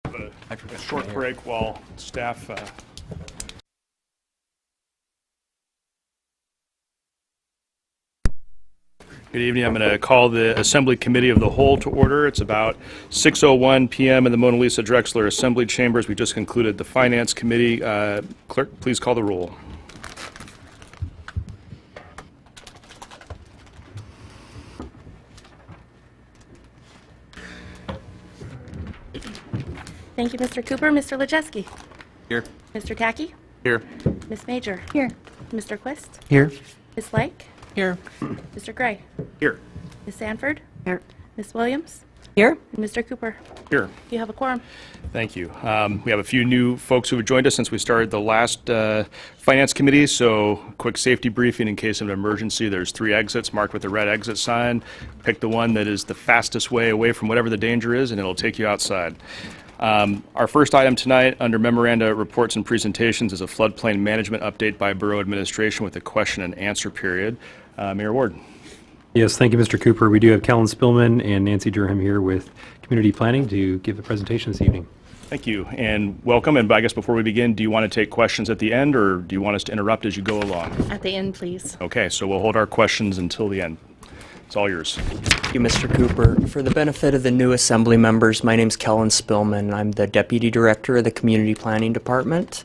A short break while staff Good evening. I'm going to call the Assembly Committee of the Whole to order. It's about 6:01 p.m. in the Mona Lisa Drexler Assembly Chambers. We just concluded the Finance Committee. Clerk, please call the roll. Thank you, Mr. Cooper. Mr. Lejeski. Here. Mr. Tacky. Here. Ms. Major. Here. Mr. Quist. Here. Ms. Lake. Here. Mr. Gray. Here. Ms. Sanford. Here. Ms. Williams. Here. And Mr. Cooper. Here. You have a quorum. Thank you. We have a few new folks who have joined us since we started the last Finance Committee, so quick safety briefing in case of an emergency. There's 3 exits marked with the red exit sign. Pick the one that is the fastest way away from whatever the danger is, and it'll take you outside. Our first item tonight under memoranda, reports, and presentations is a floodplain management update by Borough Administration with a question and answer period. Mayor Ward. Yes, thank you, Mr. Cooper. We do have Kellen Spillman and Nancy Durham here with Community Planning to give a presentation this evening. Thank you, and welcome. And I guess before we begin, do you want to take questions at the end, or do you want us to interrupt as you go along? At the end, please. Okay, so we'll hold our questions until the end. It's all yours. Thank you, Mr. Cooper. For the benefit of the new Assembly members, my name's Kellen Spillman. I'm the Deputy Director of the Community Planning Department.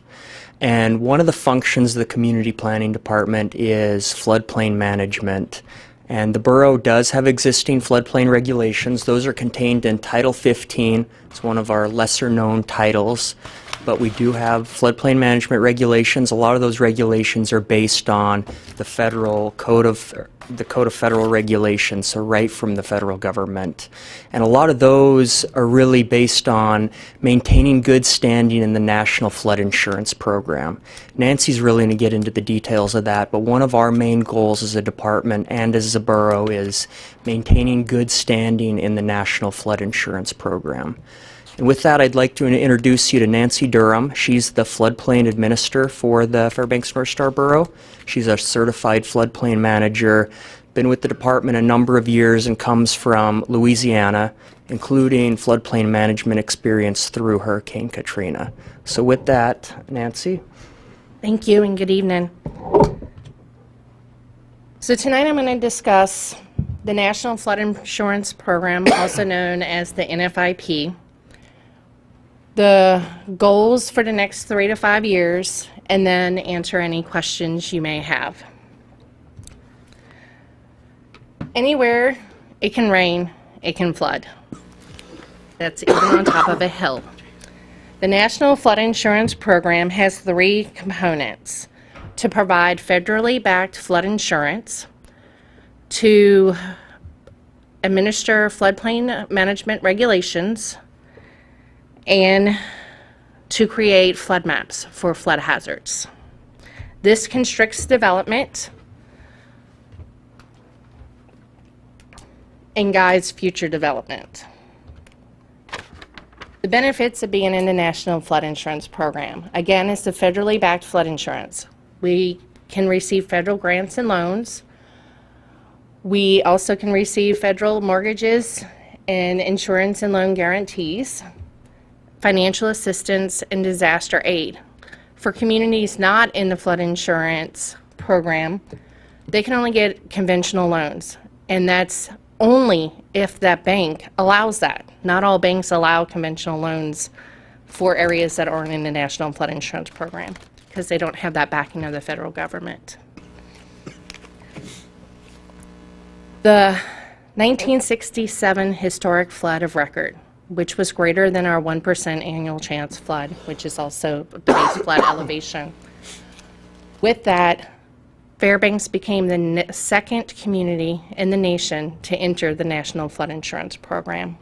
And one of the functions of the Community Planning Department is floodplain management. And the borough does have existing floodplain regulations. Those are contained in Title 15. It's one of our lesser-known titles. But we do have floodplain management regulations. A lot of those regulations are based on the federal Code of Federal Regulations, so right from the federal government. And a lot of those are really based on maintaining good standing in the National Flood Insurance Program. Nancy's really going to get into the details of that, but one of our main goals as a department and as a borough is maintaining good standing in the National Flood Insurance Program. And with that, I'd like to introduce you to Nancy Durham. She's the floodplain administrator for the Fairbanks North Star Borough. She's a certified floodplain manager, been with the department a number of years, and comes from Louisiana, including floodplain management experience through Hurricane Katrina. So with that, Nancy. Thank you, and good evening. So tonight I'm going to discuss the National Flood Insurance Program, also known as the NFIP, the goals for the next 3 to 5 years, and then answer any questions you may have. Anywhere it can rain, it can flood. That's even on top of a hill. The National Flood Insurance Program has 3 components: to provide federally backed flood insurance, to administer floodplain management regulations, and to create flood maps for flood hazards. This constricts development and guides future development. The benefits of being in the National Flood Insurance Program. Again, it's the federally backed flood insurance. We can receive federal grants and loans. We also can receive federal mortgages and insurance and loan guarantees, financial assistance, and disaster aid. For communities not in the flood insurance program, they can only get conventional loans, and that's only if that bank allows that. Not all banks allow conventional loans for areas that aren't in the National Flood Insurance Program because they don't have that backing of the federal government. The 1967 historic flood of record, which was greater than our 1% annual chance flood, which is also the base flood elevation. With that, Fairbanks became the second community in the nation to enter the National Flood Insurance Program.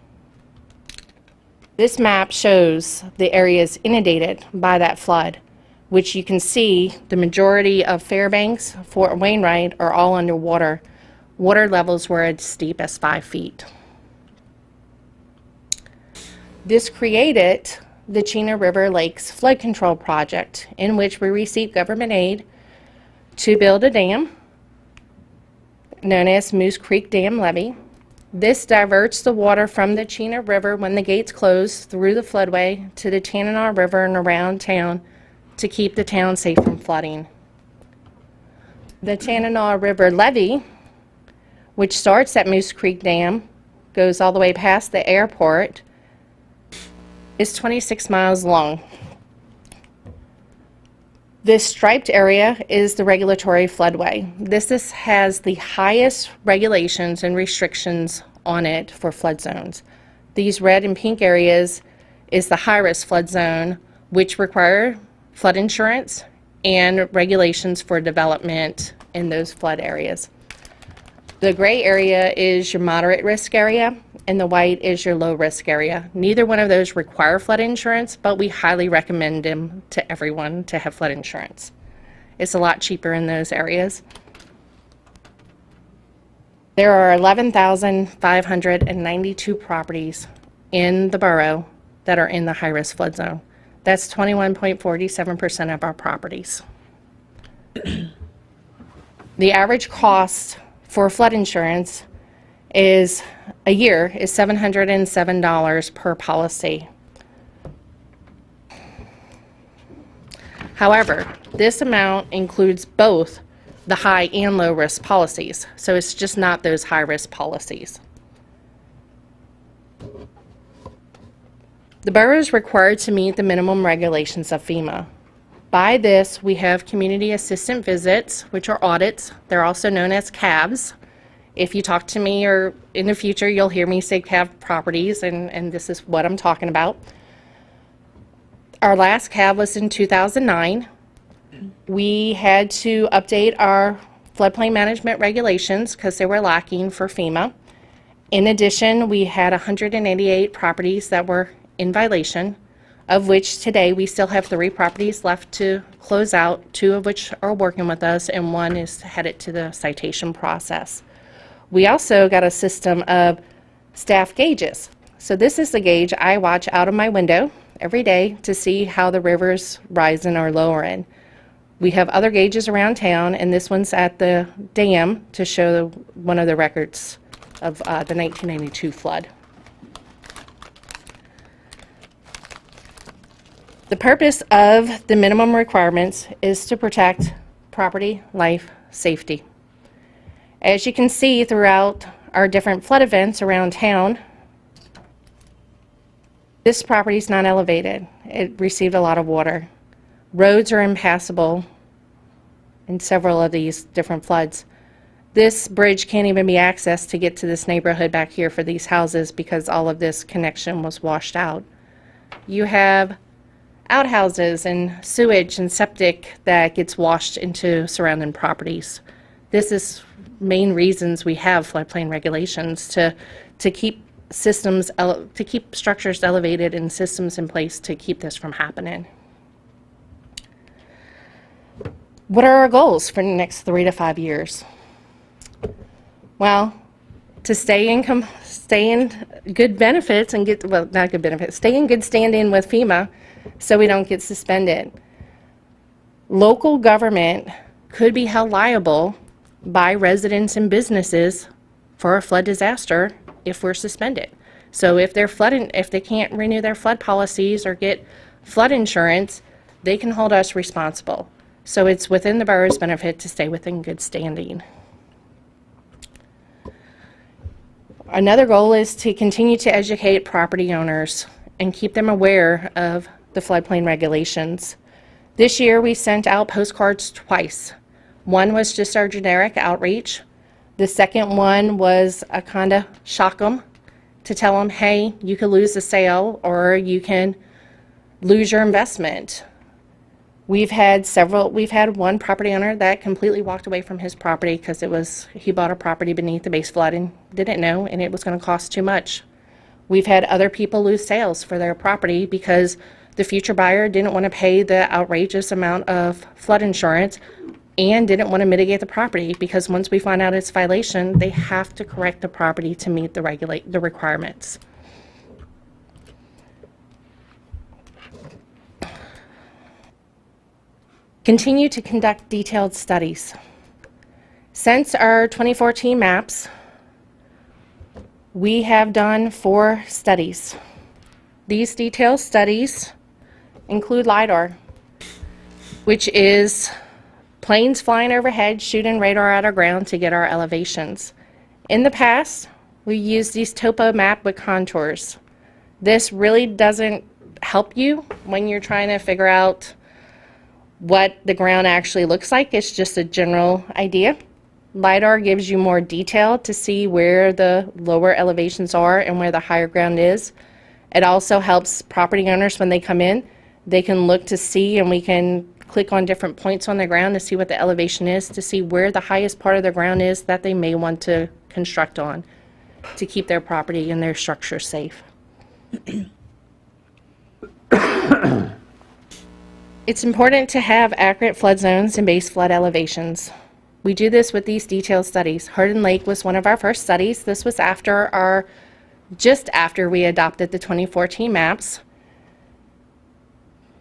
This map shows the areas inundated by that flood, which you can see the majority of Fairbanks, Fort Wainwright are all underwater. Water levels were as steep as 5 feet. This created the Chena River Lakes Flood Control Project, in which we received government aid to build a dam known as Moose Creek Dam Levee This diverts the water from the Chena River when the gates close through the floodway to the Tanana River and around town to keep the town safe from flooding. The Tanana River levee, which starts at Moose Creek Dam, goes all the way past the airport, is 26 miles long. This striped area is the regulatory floodway. This has the highest regulations and restrictions on it for flood zones. These red and pink areas is the high-risk flood zone, which require flood insurance and regulations for development in those flood areas. The gray area is your moderate risk area, and the white is your low risk area. Neither one of those require flood insurance, but we highly recommend them to everyone to have flood insurance. It's a lot cheaper in those areas. There are 11,592 properties in the borough that are in the high-risk flood zone. That's 21.47% of our properties. The average cost for flood insurance is a year is $707 per policy. However, this amount includes both the high and low risk policies, so it's just not those high risk policies. The borough is required to meet the minimum regulations of FEMA. By this, we have community assistant visits, which are audits. They're also known as CAVs. If you talk to me or in the future, you'll hear me say CAV properties, and this is what I'm talking about. Our last CAV was in 2009. We had to update our floodplain management regulations because they were lacking for FEMA. In addition, we had 188 properties that were in violation, of which today we still have 3 properties left to close out, 2 of which are working with us, and 1 is headed to the citation process. We also got a system of staff gauges. So this is the gauge I watch out of my window every day to see how the river's rising or lowering. We have other gauges around town, and this one's at the dam to show one of the records of the 1992 flood. The purpose of the minimum requirements is to protect property, life, safety. As you can see throughout our different flood events around town, this property is not elevated. It received a lot of water. Roads are impassable in several of these different floods. This bridge can't even be accessed to get to this neighborhood back here for these houses because all of this connection was washed out. You have outhouses and sewage and septic that gets washed into surrounding properties. This is main reasons we have floodplain regulations to keep systems, to keep structures elevated and systems in place to keep this from happening. What are our goals for the next 3 to 5 years? Well, to stay in good benefits and get, well, not good benefits, stay in good standing with FEMA so we don't get suspended. Local government could be held liable by residents and businesses for a flood disaster if we're suspended. So if they're flooding, if they can't renew their flood policies or get flood insurance, they can hold us responsible. So it's within the borough's benefit to stay within good standing. Another goal is to continue to educate property owners and keep them aware of the floodplain regulations. This year we sent out postcards twice. One was just our generic outreach. The second one was a kind of shock them to tell them, hey, you could lose the sale or you can lose your investment. We've had one property owner that completely walked away from his property because he bought a property beneath the base flood and didn't know, and it was going to cost too much. We've had other people lose sales for their property because the future buyer didn't want to pay the outrageous amount of flood insurance and didn't want to mitigate the property because once we find out it's violation, they have to correct the property to meet the requirements. Continue to conduct detailed studies. Since our 2014 maps, We have done 4 studies. These detailed studies include LIDAR, which is planes flying overhead shooting radar at our ground to get our elevations. In the past, we used these topo map with contours. This really doesn't help you when you're trying to figure out what the ground actually looks like. It's just a general idea. LIDAR gives you more detail to see where the lower elevations are and where the higher ground is. It also helps property owners when they come in. They can look to see, and we can click on different points on the ground to see what the elevation is, to see where the highest part of the ground is that they may want to construct on to keep their property and their structure safe. It's important to have accurate flood zones and base flood elevations. We do this with these detailed studies. Hardin Lake was one of our first studies. This was just after we adopted the 2014 maps.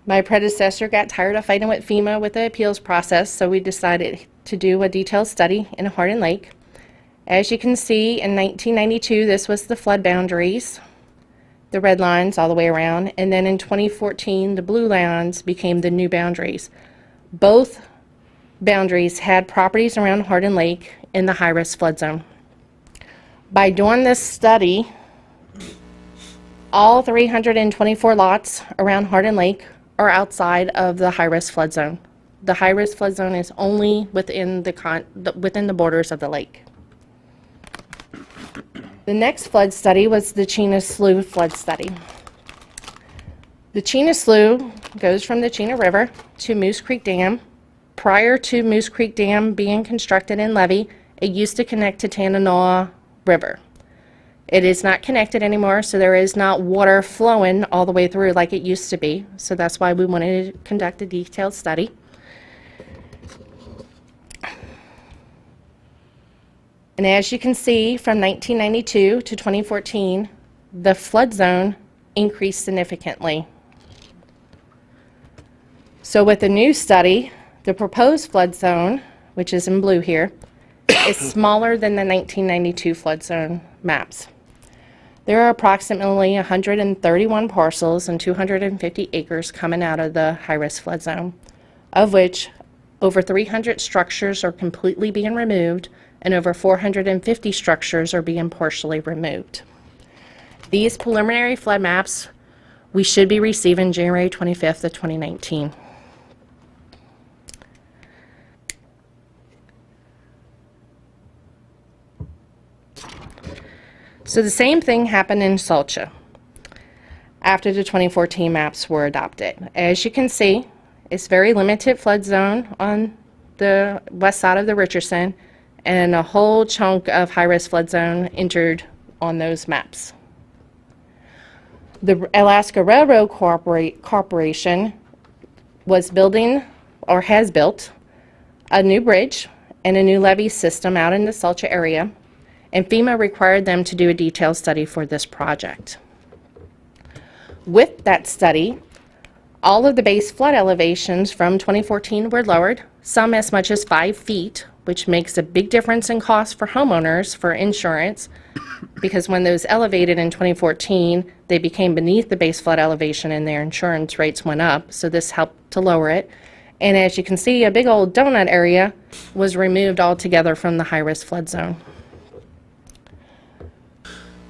My predecessor got tired of fighting with FEMA with the appeals process, so we decided to do a detailed study in Hardin Lake. As you can see, in 1992, this was the flood boundaries, the red lines all the way around, and then in 2014, the blue lines became the new boundaries. Both boundaries had properties around Hardin Lake in the high-risk flood zone. By doing this study, all 324 lots around Hardin Lake are outside of the high-risk flood zone. The high-risk flood zone is only within the borders of the lake. The next flood study was the Chena Slough flood study. The Chena Slough goes from the Chena River to Moose Creek Dam. Prior to Moose Creek Dam being constructed and levee, it used to connect to Tananaw River. It is not connected anymore, so there is not water flowing all the way through like it used to be. So that's why we wanted to conduct a detailed study. And as you can see, from 1992 to 2014, the flood zone increased significantly. So with the new study, the proposed flood zone, which is in blue here, is smaller than the 1992 flood zone maps. There are approximately 131 parcels and 250 acres coming out of the high-risk flood zone, of which over 300 structures are completely being removed and over 450 structures are being partially removed. These preliminary flood maps we should be receiving January 25th of 2019. So the same thing happened in Salcha after the 2014 maps were adopted. As you can see, it's very limited flood zone on the west side of the Richardson, and a whole chunk of high-risk flood zone entered on those maps. The Alaska Railroad Corporation was building, or has built, a new bridge and a new levee system out in the Salcha area, and FEMA required them to do a detailed study for this project. With that study, all of the base flood elevations from 2014 were lowered, some as much as 5 feet, which makes a big difference in cost for homeowners for insurance, because when those elevated in 2014, they became beneath the base flood elevation and their insurance rates went up, so this helped to lower it. And as you can see, a big old donut area was removed altogether from the high-risk flood zone.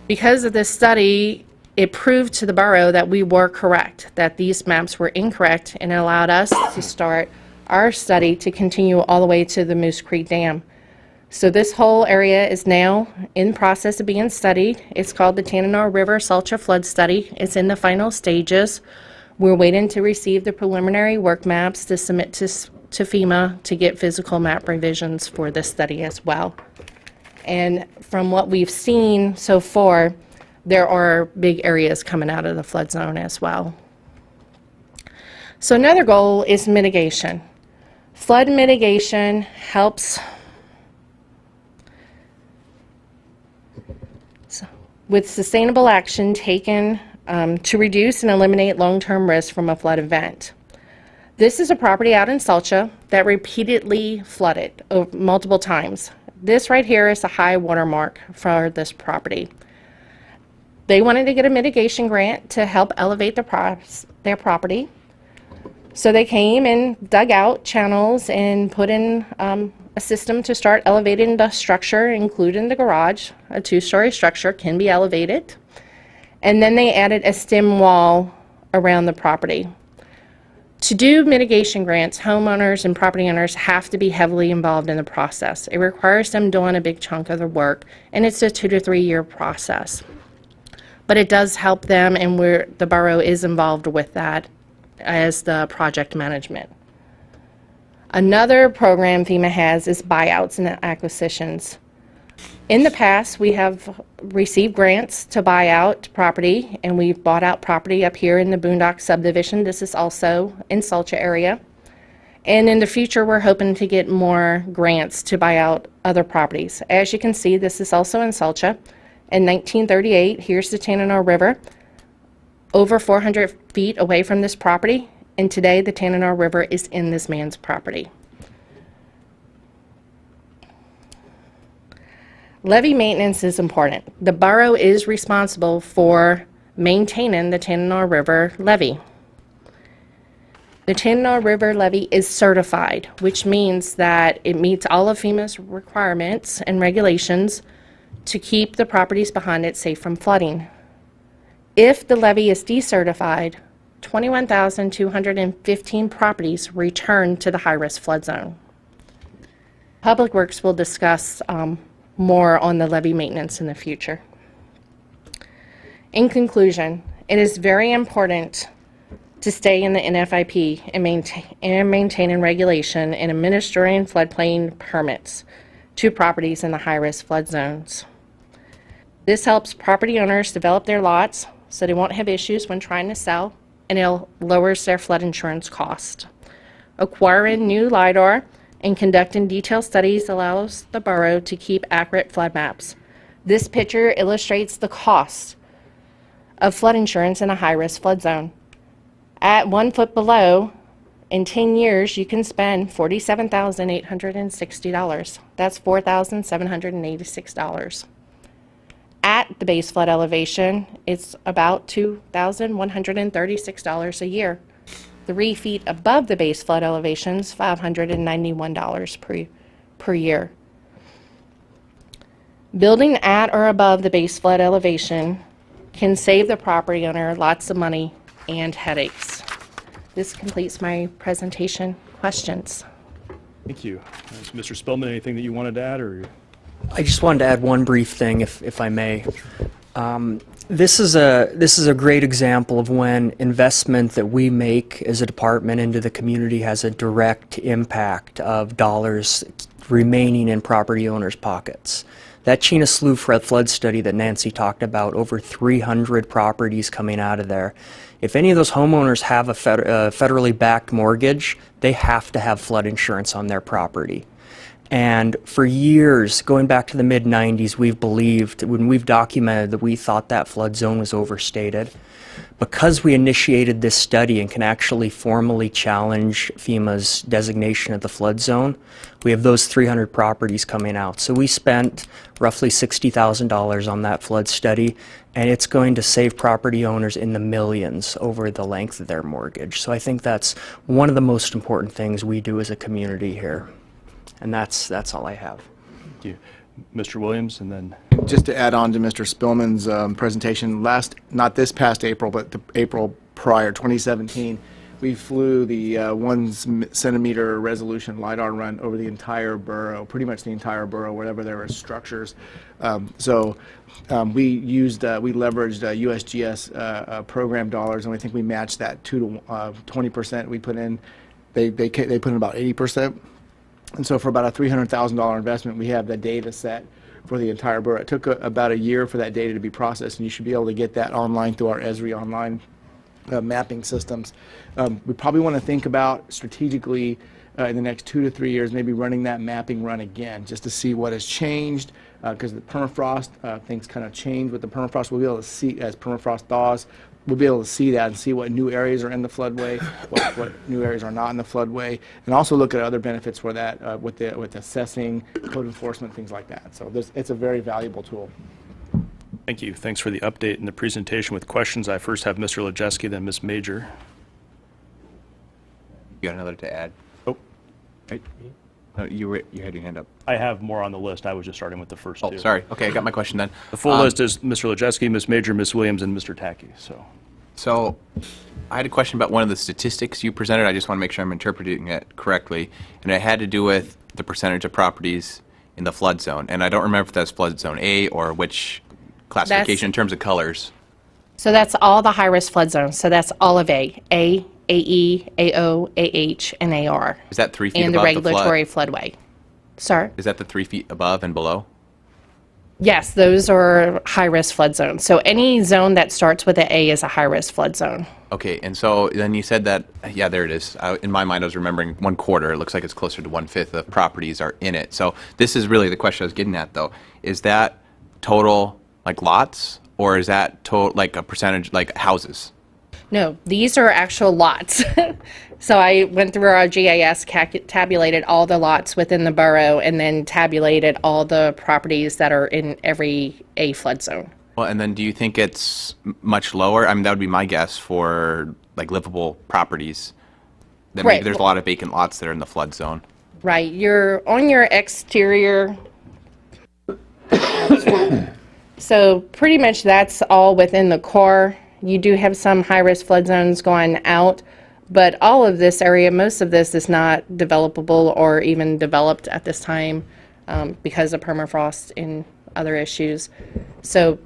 Because of this study, it proved to the borough that we were correct, that these maps were incorrect, and it allowed us to start our study to continue all the way to the Moose Creek Dam. So this whole area is now in process of being studied. It's called the Tananaw River Salcha Flood Study. It's in the final stages. We're waiting to receive the preliminary work maps to submit to FEMA to get physical map revisions for this study as well. And from what we've seen so far, there are big areas coming out of the flood zone as well. So another goal is mitigation. Flood mitigation helps with sustainable action taken to reduce and eliminate long-term risk from a flood event. This is a property out in Salcha that repeatedly flooded multiple times. This right here is a high water mark for this property. They wanted to get a mitigation grant to help elevate their property. So they came and dug out channels and put in a system to start elevating the structure, including the garage. A 2-story structure can be elevated. And then they added a stem wall around the property. To do mitigation grants, homeowners and property owners have to be heavily involved in the process. It requires them doing a big chunk of the work, and it's a 2 to 3 year process. But it does help them, and the borough is involved with that as the project management. Another program FEMA has is buyouts and acquisitions. In the past, we have received grants to buy out property, and we've bought out property up here in the Boondock subdivision. This is also in Sulcha area. And in the future, we're hoping to get more grants to buy out other properties. As you can see, this is also in Sulcha. In 1938, here's the Tanana River, over 400 feet away from this property, and today the Tanana River is in this man's property. Levee maintenance is important. The borough is responsible for maintaining the Tanana River levee. The Tanana River levee is certified, which means that it meets all of FEMA's requirements and regulations to keep the properties behind it safe from flooding. If the levee is decertified, 21,215 properties return to the high-risk flood zone. Public Works will discuss more on the levee maintenance in the future. In conclusion, it is very important to stay in the NFIP and maintaining regulation and administering floodplain permits to properties in the high-risk flood zones. This helps property owners develop their lots so they won't have issues when trying to sell, and it lowers their flood insurance cost. Acquiring new LIDAR and conducting detailed studies allows the borough to keep accurate flood maps. This picture illustrates the cost of flood insurance in a high-risk flood zone. At 1 foot below, in 10 years, you can spend $47,860. That's $4,786. At the base flood elevation, it's about $2,136 a year. 3 feet above the base flood elevations, $591 per year. Building at or above the base flood elevation can save the property owner lots of money and headaches. This completes my presentation. Questions? Thank you. Mr. Spillman, anything that you wanted to add? Or? I just wanted to add one brief thing, if I may. This is a great example of when investment that we make as a department into the community has a direct impact of dollars remaining in property owners' pockets. That Chena Slough flood study that Nancy talked about, over 300 properties coming out of there. If any of those homeowners have a federally backed mortgage, they have to have flood insurance on their property. And for years, going back to the mid-90s, we've believed, when we've documented, that we thought that flood zone was overstated. Because we initiated this study and can actually formally challenge FEMA's designation of the flood zone, we have those 300 properties coming out. So we spent roughly $60,000 on that flood study, and it's going to save property owners in the millions over the length of their mortgage. So I think that's one of the most important things we do as a community here. And that's all I have. Thank you. Mr. Williams, and then... Just to add on to Mr. Spillman's presentation, not this past April, but the April prior, 2017, we flew the 1 centimeter resolution LIDAR run over the entire borough, pretty much the entire borough, wherever there were structures. We leveraged USGS program dollars, and we think we matched that 20% we put in. They put in about 80%. And so for about a $300,000 investment, we have the data set for the entire borough. It took about a year for that data to be processed, and you should be able to get that online through our Esri online mapping systems. We probably want to think about strategically in the next 2 to 3 years, maybe running that mapping run again, just to see what has changed, because the permafrost, things kind of change with the permafrost. We'll be able to see, as permafrost thaws, we'll be able to see that and see what new areas are in the floodway, what new areas are not in the floodway, and also look at other benefits for that with assessing, code enforcement, things like that. So it's a very valuable tool. Thank you. Thanks for the update and the presentation. With questions, I first have Mr. Lejeski, then Ms. Major. You got another to add? Oh, Right? No, you had your hand up. I have more on the list. I was just starting with the first two. Oh, sorry. Okay, I got my question then. The full list is Mr. Lejeski, Ms. Major, Ms. Williams, and Mr. Tackey. So I had a question about one of the statistics you presented. I just want to make sure I'm interpreting it correctly. And it had to do with the percentage of properties in the flood zone. And I don't remember if that's flood zone A or which classification in terms of colors. So that's all the high-risk flood zones. So that's all of A, AE, AO, AH, and AR. Is that 3 feet And the above the regulatory flood? floodway. Sir? Is that the 3 feet above and below? Yes, those are high-risk flood zones. So any zone that starts with an A is a high-risk flood zone. Okay, and so then you said that, yeah, there it is. In my mind, I was remembering 1/4. It looks like it's closer to 1/5 of properties are in it. So this is really the question I was getting at, though. Is that total, like, lots, or is that total, like, a percentage, like, houses? No, these are actual lots. So I went through our GIS, tabulated all the lots within the borough, and then tabulated all the properties that are in every A flood zone. Well, and then do you think it's much lower? I mean, that would be my guess for, like, livable properties. Then maybe Right. there's a lot of vacant lots that are in the flood zone. Right, you're on your exterior. So pretty much that's all within the core. You do have some high-risk flood zones going out, but all of this area, most of this is not developable or even developed at this time because of permafrost and other issues. So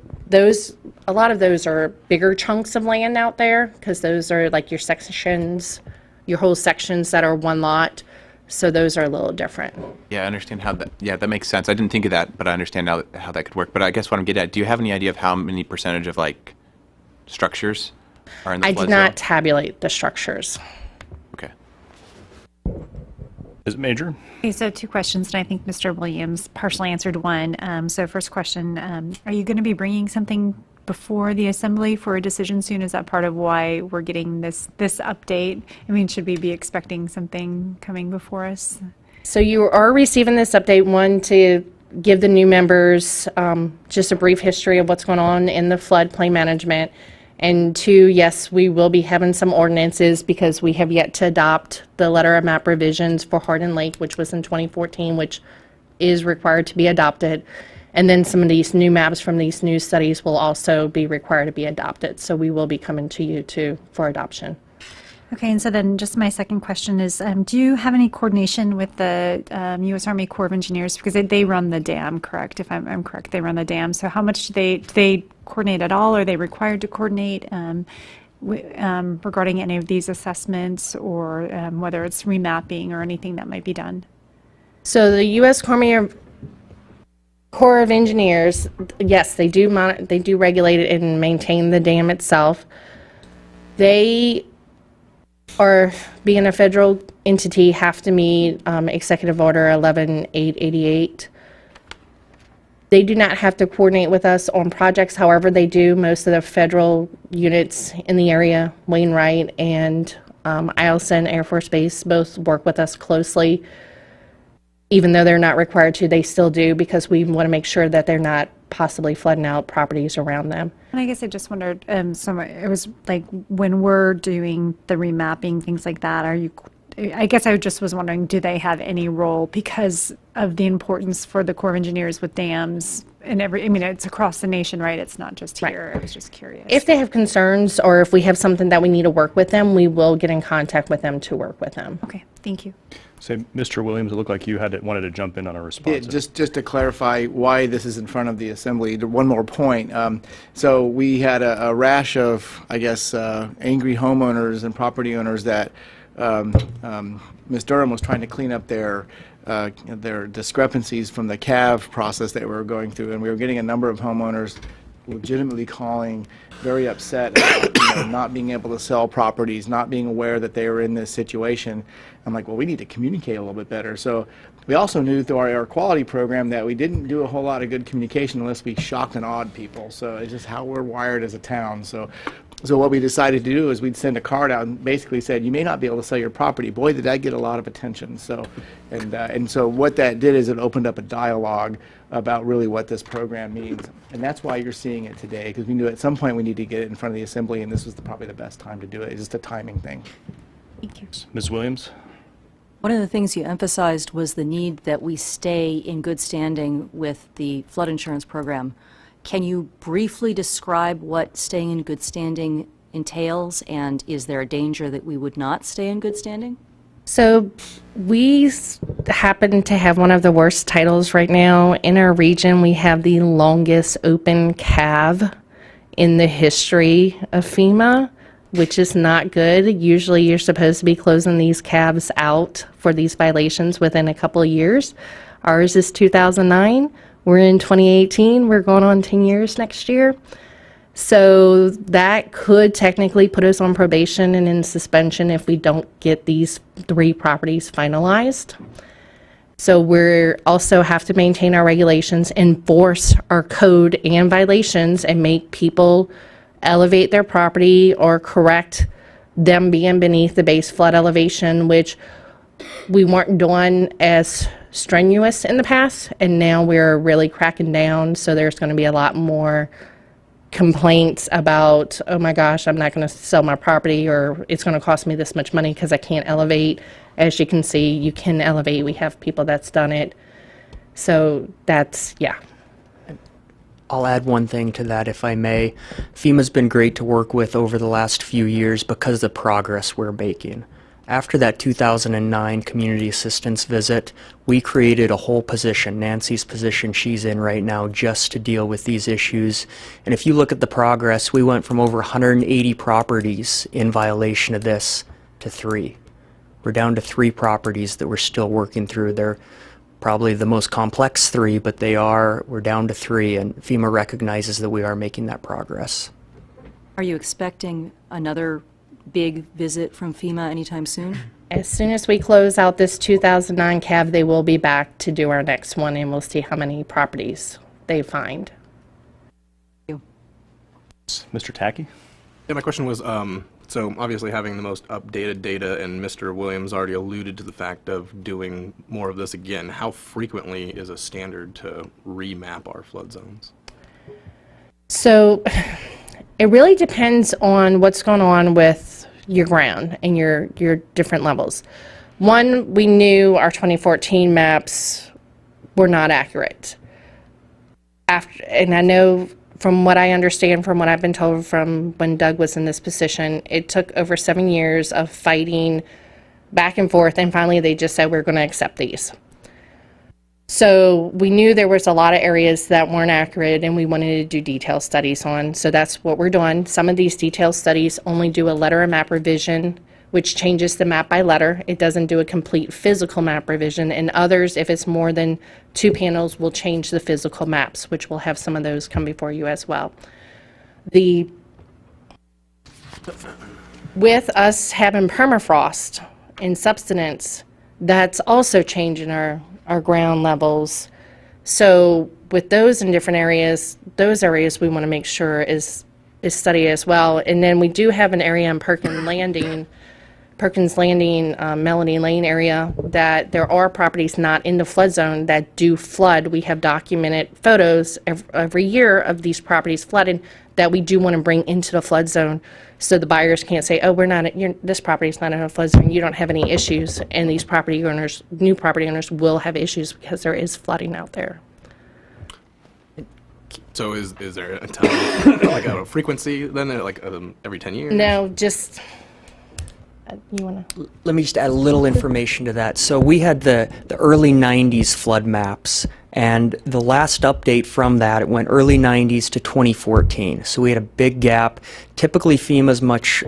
a lot of those are bigger chunks of land out there because those are like your sections, your whole sections that are one lot. So those are a little different. Yeah, I understand how that, yeah, that makes sense. I didn't think of that, but I understand now how that could work. But I guess what I'm getting at, do you have any idea of how many percentage of, like, structures are in the I flood did not zone? tabulate the structures. Okay. Is it Major? Okay, so 2 questions, and I think Mr. Williams partially answered one. So first question, are you going to be bringing something before the assembly for a decision soon? Is that part of why we're getting this update? I mean, should we be expecting something coming before us? So you are receiving this update, one, to give the new members just a brief history of what's going on in the floodplain management. And 2, yes, we will be having some ordinances because we have yet to adopt the letter of map revisions for Hardin Lake, which was in 2014, which is required to be adopted. And then some of these new maps from these new studies will also be required to be adopted. So we will be coming to you too for adoption. Okay, and so then just my second question is, do you have any coordination with the U.S. Army Corps of Engineers? Because they run the dam, correct? If I'm correct, they run the dam. So how much do they coordinate at all? Are they required to coordinate regarding any of these assessments or whether it's remapping or anything that might be done? So the U.S. Corps of Engineers, yes, they do regulate it and maintain the dam itself. They are, being a federal entity, have to meet Executive Order 11888. They do not have to coordinate with us on projects. However, they do. Most of the federal units in the area, Wainwright and Eielson Air Force Base, both work with us closely. Even though they're not required to, they still do because we want to make sure that they're not possibly flooding out properties around them. And I guess I just wondered, so it was like when we're doing the remapping, things like that, I guess I just was wondering, do they have any role because of the importance for the Corps of Engineers with dams and I mean, it's across the nation, right? It's not just here. I was just curious. If they have concerns or if we have something that we need to work with them, we will get in contact with them to work with them. Okay, thank you. Say, Mr. Williams, it looked like you wanted to jump in on a Yeah, response. just to clarify why this is in front of the assembly, one more point. So we had a rash of, I guess, angry homeowners and property owners that Ms. Durham was trying to clean up their discrepancies from the CAV process that we were going through, and we were getting a number of homeowners legitimately calling, very upset about not being able to sell properties, not being aware that they were in this situation. I'm like, well, we need to communicate a little bit better. So we also knew through our air quality program that we didn't do a whole lot of good communication unless we shocked and awed people. So it's just how we're wired as a town. So So what we decided to do is we'd send a card out and basically said, you may not be able to sell your property. Boy, did that get a lot of attention. So, and so what that did is it opened up a dialogue about really what this program means. And that's why you're seeing it today, because we knew at some point we need to get it in front of the assembly, and this was probably the best time to do it. It's just a timing thing. Thank you. Ms. Williams? One of the things you emphasized was the need that we stay in good standing with the flood insurance program. Can you briefly describe what staying in good standing entails, and is there a danger that we would not stay in good standing? So we happen to have one of the worst titles right now. In our region, we have the longest open CAV in the history of FEMA, which is not good. Usually you're supposed to be closing these CAVs out for these violations within a couple of years. Ours is 2009. We're in 2018. We're going on 10 years next year. So that could technically put us on probation and in suspension if we don't get these 3 properties finalized. So we're also have to maintain our regulations, enforce our code and violations, and make people elevate their property or correct them being beneath the base flood elevation, which we weren't doing as strenuous in the past, and now we're really cracking down. So there's going to be a lot more complaints about, oh my gosh, I'm not going to sell my property, or it's going to cost me this much money because I can't elevate. As you can see, you can elevate. We have people that's done it. So that's, yeah. I'll add one thing to that, if I may. FEMA's been great to work with over the last few years because of the progress we're making. After that 2009 community assistance visit, we created a whole position, Nancy's position she's in right now, just to deal with these issues. And if you look at the progress, we went from over 180 properties in violation of this to 3. We're down to 3 properties that we're still working through. They're probably the most complex 3, but we're down to 3, and FEMA recognizes that we are making that progress. Are you expecting another big visit from FEMA anytime soon? As soon as we close out this 2009 CAV, they will be back to do our next one, and we'll see how many properties they find. Mr. Tacky? Yeah, my question was, so obviously having the most updated data, and Mr. Williams already alluded to the fact of doing more of this again, how frequently is a standard to remap our flood zones? So it really depends on what's going on with your ground and your different levels. One, we knew our 2014 maps were not accurate. And I know from what I understand, from what I've been told from when Doug was in this position, it took over 7 years of fighting back and forth, and finally they just said we're going to accept these. So we knew there was a lot of areas that weren't accurate, and we wanted to do detailed studies on. So that's what we're doing. Some of these detailed studies only do a letter of map revision, which changes the map by letter. It doesn't do a complete physical map revision. And others, if it's more than 2 panels, will change the physical maps, which we'll have some of those come before you as well. With us having permafrost in subsidence, that's also changing our ground levels. So with those in different areas, those areas we want to make sure is studied as well. And then we do have an area in Perkins Landing, Melody Lane area, that there are properties not in the flood zone that do flood. We have documented photos every year of these properties flooded that we do want to bring into the flood zone, so the buyers can't say, oh, this property is not in a flood zone, you don't have any issues, and these property owners, new property owners, will have issues because there is flooding out there. So is there a time, like a frequency then, like every 10 years? No, just, you want to? Let me just add a little information to that. So we had the early 90s flood maps, and the last update from that, it went early 90s to 2014. So we had a big gap. Typically FEMA's much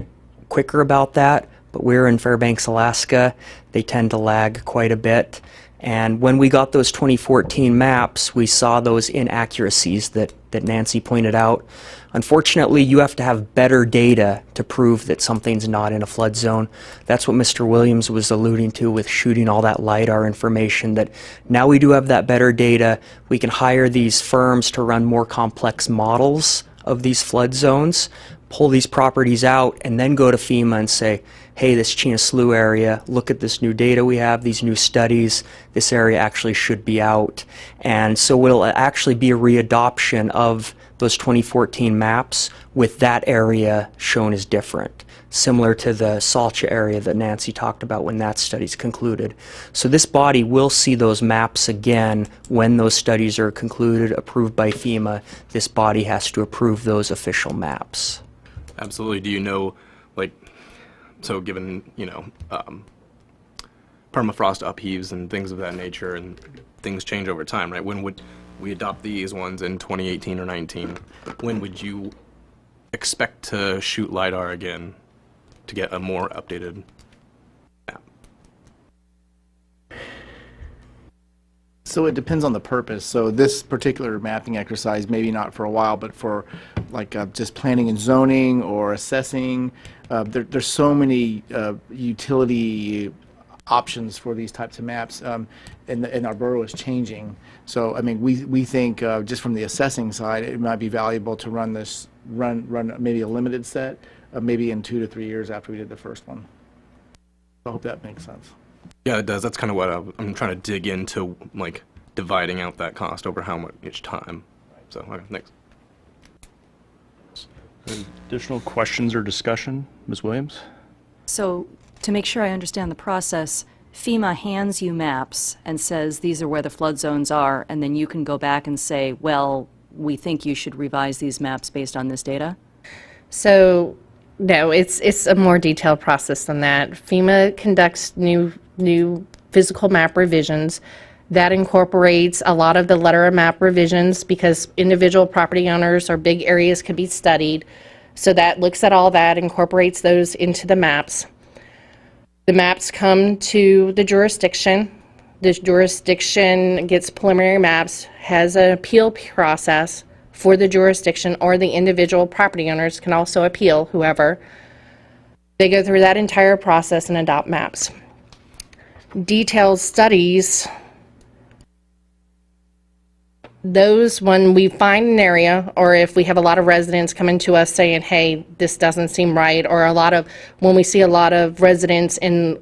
quicker about that, but we're in Fairbanks, Alaska. They tend to lag quite a bit. And when we got those 2014 maps, we saw those inaccuracies that Nancy pointed out. Unfortunately, you have to have better data to prove that something's not in a flood zone. That's what Mr. Williams was alluding to with shooting all that LiDAR information, that now we do have that better data. We can hire these firms to run more complex models of these flood zones, pull these properties out, and then go to FEMA and say, hey, this Chena Slough area, look at this new data we have, these new studies, this area actually should be out. And so it'll actually be a readoption of those 2014 maps with that area shown as different, similar to the Salcha area that Nancy talked about when that study's concluded. So this body will see those maps again when those studies are concluded, approved by FEMA. This body has to approve those official maps. Absolutely. Do you know, like, so given, permafrost upheaves and things of that nature, and things change over time, right? When would we adopt these ones in 2018 or 19? When would you expect to shoot LiDAR again to get a more updated map? So it depends on the purpose. So this particular mapping exercise, maybe not for a while, but for like just planning and zoning or assessing, there's so many utility options for these types of maps, and our borough is changing. So I mean, we think just from the assessing side, it might be valuable to run maybe a limited set, maybe in 2 to 3 years after we did the first one. I hope that makes sense. Yeah, it does. That's kind of what I'm trying to dig into, like dividing out that cost over how much each time. So, okay, thanks. Additional questions or discussion? Ms. Williams? So, to make sure I understand the process, FEMA hands you maps and says these are where the flood zones are, and then you can go back and say, well, we think you should revise these maps based on this data? So, no, it's a more detailed process than that. FEMA conducts new physical map revisions. That incorporates a lot of the letter of map revisions because individual property owners or big areas could be studied. So that looks at all that, incorporates those into the maps. The maps come to the jurisdiction. The jurisdiction gets preliminary maps, has an appeal process for the jurisdiction, or the individual property owners can also appeal, whoever. They go through that entire process and adopt maps. Detailed studies, those when we find an area, or if we have a lot of residents coming to us saying, hey, this doesn't seem right, or when we see a lot of residents in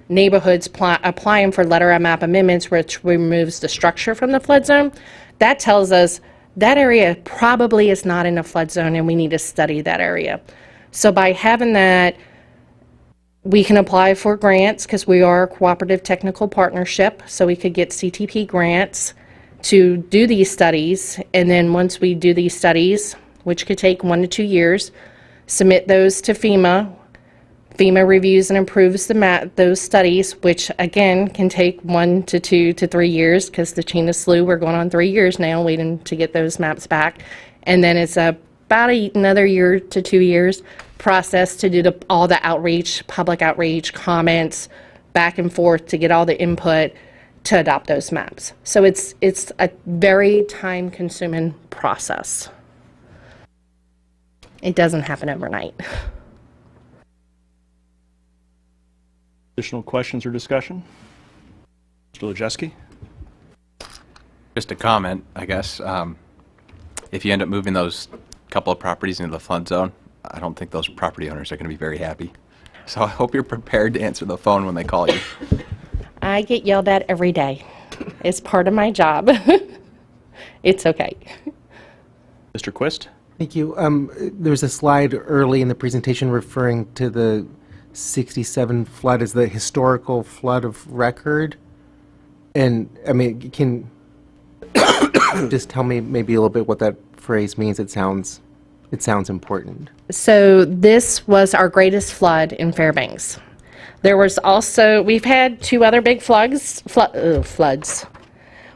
neighborhoods applying for letter of map amendments, which removes the structure from the flood zone, that tells us that area probably is not in a flood zone and we need to study that area. So by having that, we can apply for grants because we are a cooperative technical partnership, so we could get CTP grants to do these studies, and then once we do these studies, which could take 1 to 2 years, submit those to FEMA. FEMA reviews and approves those studies, which again can take 1 to 2 to 3 years because the Chena Slough, we're going on 3 years now waiting to get those maps back. And then it's about another year to 2 years process to do all the outreach, public outreach, comments, back and forth to get all the input to adopt those maps. So it's a very time-consuming process. It doesn't happen overnight. Additional questions or discussion? Mr. Lejeski? Just a comment, I guess. If you end up moving those couple of properties into the flood zone, I don't think those property owners are going to be very happy. So I hope you're prepared to answer the phone when they call you. I get yelled at every day. It's part of my job. It's okay. Mr. Quist? Thank you. There was a slide early in the presentation referring to the 67 flood as the historical flood of record. And, I mean, can just tell me maybe a little bit what that phrase means? It sounds important. So this was our greatest flood in Fairbanks. There was also, we've had 2 other big floods.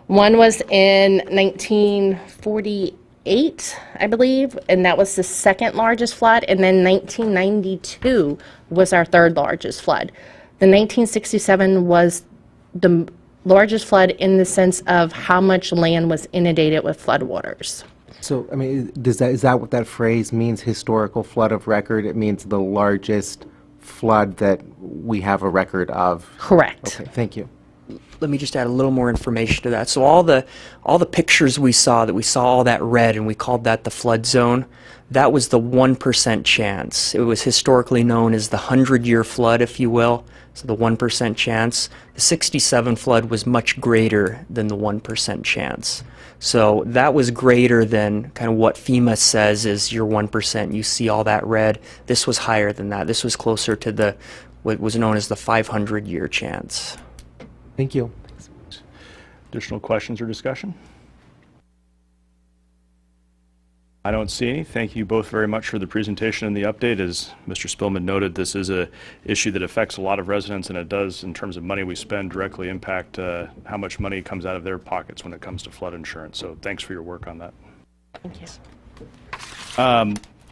One was in 1948, I believe, and that was the 2nd largest flood, and then 1992 was our 3rd largest flood. The 1967 was the largest flood in the sense of how much land was inundated with floodwaters. So, I mean, is that what that phrase means, historical flood of record? It means the largest flood that we have a record of? Correct. Okay, thank you. let me just add a little more information to that. So all the pictures we saw all that red, and we called that the flood zone. That was the 1% chance. It was historically known as the 100-year flood, if you will. So the 1% chance. The 67 flood was much greater than the 1% chance. So that was greater than kind of what FEMA says is your 1%. You see all that red. This was higher than that. This was closer to what was known as the 500-year chance. Thank you. Additional questions or discussion? I don't see any. Thank you both very much for the presentation and the update. As Mr. Spillman noted, this is an issue that affects a lot of residents, and it does, in terms of money we spend, directly impact how much money comes out of their pockets when it comes to flood insurance. So thanks for your work on that. Thank you.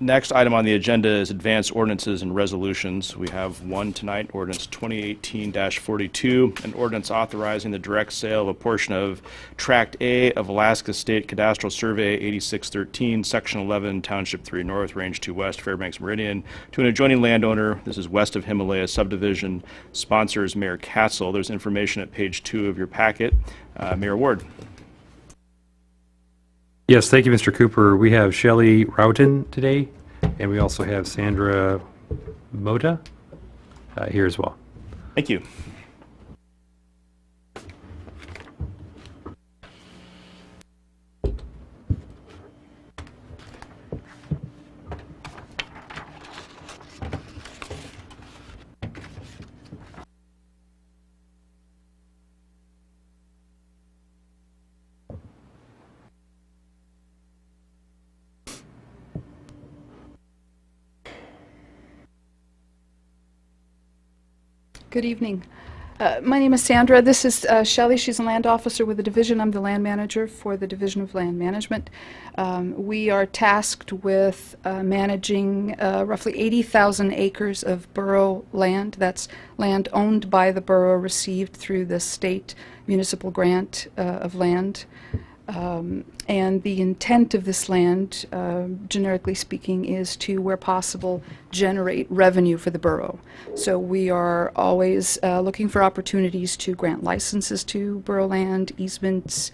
Next item on the agenda is advanced ordinances and resolutions. We have one tonight, ordinance 2018-42, an ordinance authorizing the direct sale of a portion of Tract A of Alaska State Cadastral Survey 8613, Section 11, Township 3 North, Range 2 West, Fairbanks Meridian, to an adjoining landowner. This is west of Himalaya subdivision. Sponsor is Mayor Castle. There's information at page 2 of your packet. Mayor Ward. Yes, thank you, Mr. Cooper. We have Shelley Roughton today, and we also have Sandra Mota here as well. Thank you. Good evening. My name is Sandra. This is Shelley. She's a land officer with the division. I'm the land manager for the Division of Land Management. We are tasked with managing roughly 80,000 acres of borough land. That's land owned by the borough, received through the state municipal grant of land. And the intent of this land, generically speaking, is to, where possible, generate revenue for the borough. So we are always looking for opportunities to grant licenses to borough land, easements,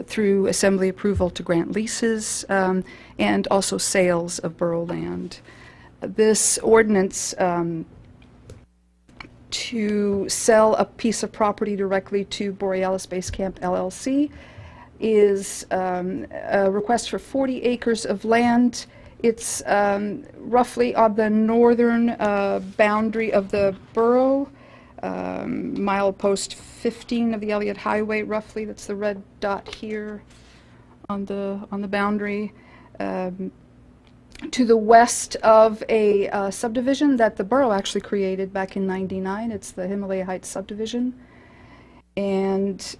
through assembly approval to grant leases, and also sales of borough land. This ordinance to sell a piece of property directly to Borealis Base Camp LLC is a request for 40 acres of land. It's roughly on the northern boundary of the borough, milepost 15 of the Elliott Highway, roughly. That's the red dot here on the boundary. To the west of a subdivision that the borough actually created back in '99. It's the Himalaya Heights subdivision. And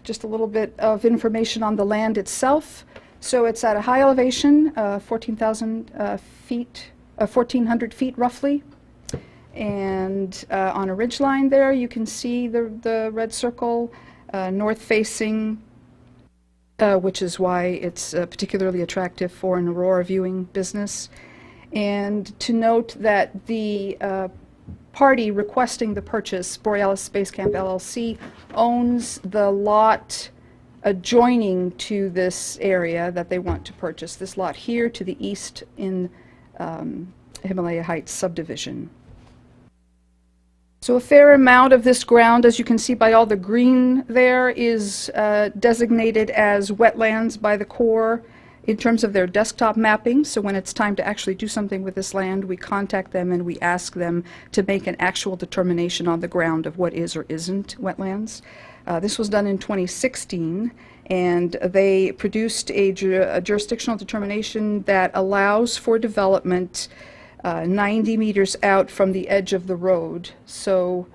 just a little bit of information on the land itself. So it's at a high elevation, 14,000 feet, 1,400 feet roughly. And on a ridge line there, you can see the red circle, north facing, which is why it's particularly attractive for an aurora viewing business. And to note that the party requesting the purchase, Borealis Space Camp LLC, owns the lot adjoining to this area that they want to purchase, this lot here to the east in Himalaya Heights subdivision. So a fair amount of this ground, as you can see by all the green there, is designated as wetlands by the Corps in terms of their desktop mapping. So when it's time to actually do something with this land, we contact them and we ask them to make an actual determination on the ground of what is or isn't wetlands. This was done in 2016, and they produced a jurisdictional determination that allows for development 90 meters out from the edge of the road. So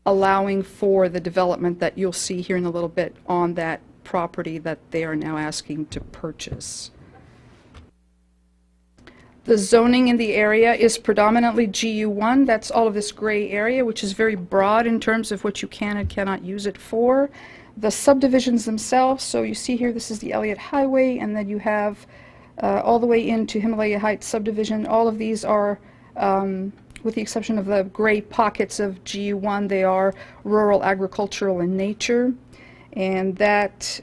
allowing for the development that you'll see here in a little bit on that property that they are now asking to purchase. The zoning in the area is predominantly GU1. That's all of this gray area, which is very broad in terms of what you can and cannot use it for. The subdivisions themselves, so you see here, this is the Elliott Highway, and then you have all the way into Himalaya Heights subdivision. All of these are with the exception of the gray pockets of GU1, they are rural, agricultural in nature. And that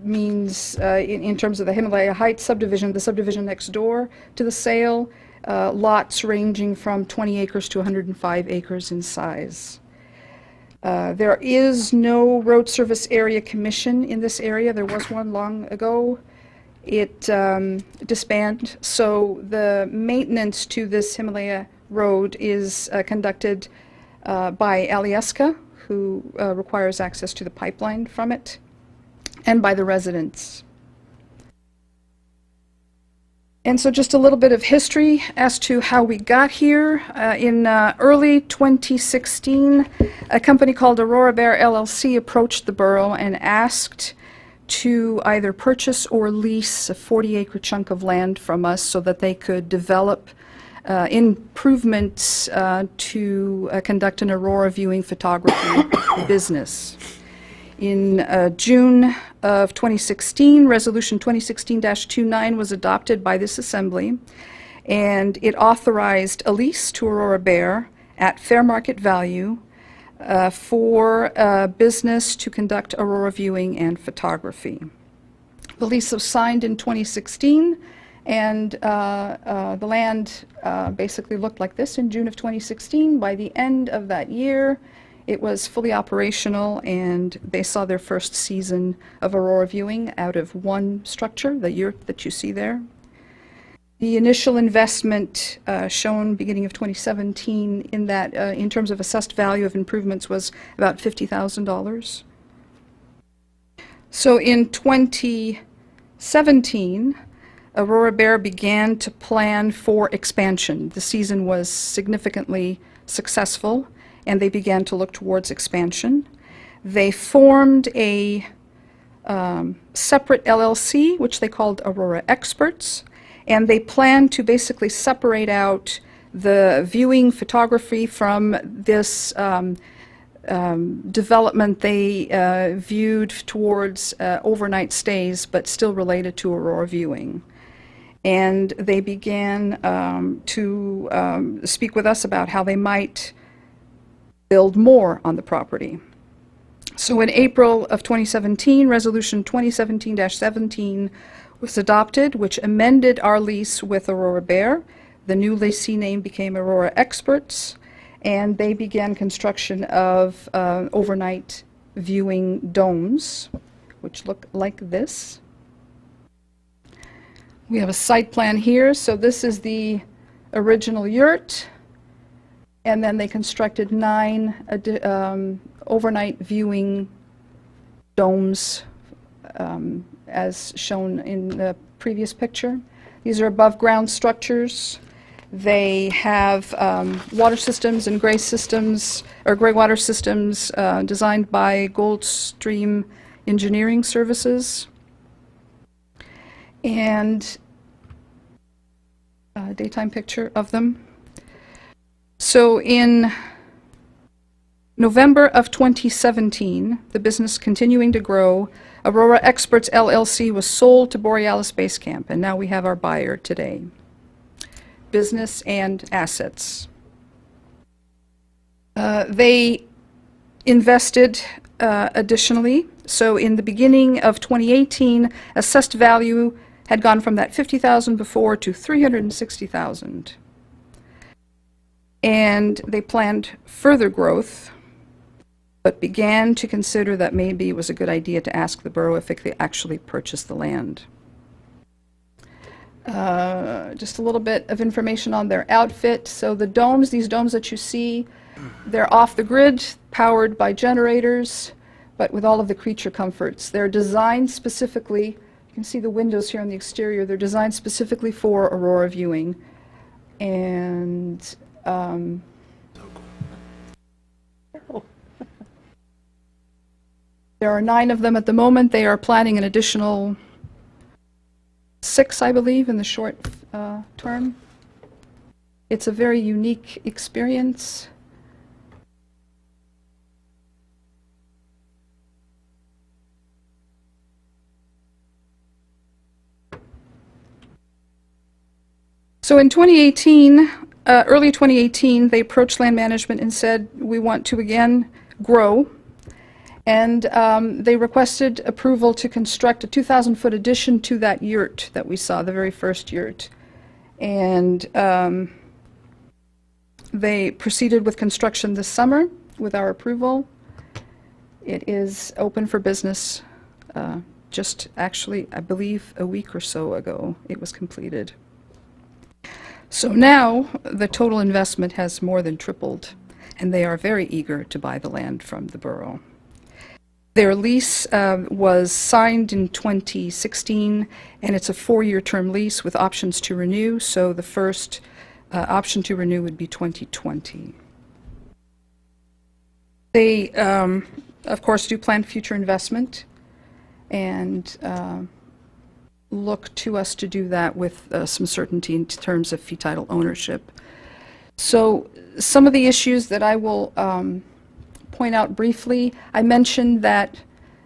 means, in terms of the Himalaya Heights subdivision, the subdivision next door to the sale, lots ranging from 20 acres to 105 acres in size. There is no road service area commission in this area. There was one long ago. It disbanded, so the maintenance to this Himalaya road is conducted by Alyeska, who requires access to the pipeline from it, and by the residents. And so just a little bit of history as to how we got here. In early 2016, a company called Aurora Bear LLC approached the borough and asked to either purchase or lease a 40-acre chunk of land from us so that they could develop improvements to conduct an aurora viewing photography business. In June of 2016, Resolution 2016-29 was adopted by this Assembly, and it authorized a lease to Aurora Bear at fair market value for business to conduct aurora viewing and photography. The lease was signed in 2016, and the land basically looked like this in June of 2016. By the end of that year, it was fully operational, and they saw their first season of aurora viewing out of one structure, the yurt that you see there. The initial investment shown beginning of 2017 in that, in terms of assessed value of improvements, was about $50,000. So in 2017, Aurora Bear began to plan for expansion. The season was significantly successful, and they began to look towards expansion. They formed a separate LLC, which they called Aurora Experts, and they planned to basically separate out the viewing photography from this development they viewed towards overnight stays, but still related to aurora viewing. And they began to speak with us about how they might build more on the property. So in April of 2017, Resolution 2017-17 was adopted, which amended our lease with Aurora Bear. The new leasee name became Aurora Experts, and they began construction of overnight viewing domes, which look like this. We have a site plan here. So this is the original yurt, and then they constructed 9 overnight viewing domes, as shown in the previous picture. These are above-ground structures. They have water systems and gray systems, or gray water systems, designed by Goldstream Engineering Services. And a daytime picture of them. So in November of 2017, the business continuing to grow, Aurora Experts LLC was sold to Borealis Base Camp, and now we have our buyer today. Business and assets. They invested additionally. So in the beginning of 2018, assessed value had gone from that $50,000 before to $360,000. And they planned further growth, but began to consider that maybe it was a good idea to ask the borough if it could actually purchase the land. Just a little bit of information on their outfit. So the domes, these domes that you see, they're off the grid, powered by generators, but with all of the creature comforts. They're designed specifically, you can see the windows here on the exterior, they're designed specifically for aurora viewing. And there are 9 of them at the moment. They are planning an additional 6, I believe, in the short term. It's a very unique experience. So in 2018, early 2018, they approached land management and said, we want to again grow. And they requested approval to construct a 2,000-foot addition to that yurt that we saw, the very first yurt. And they proceeded with construction this summer with our approval. It is open for business. Just actually, I believe, a week or so ago, it was completed. So now the total investment has more than tripled, and they are very eager to buy the land from the borough. Their lease was signed in 2016, and it's a 4-year term lease with options to renew, so the first option to renew would be 2020. They, of course, do plan future investment and look to us to do that with some certainty in terms of fee title ownership. So some of the issues that I will point out briefly, I mentioned that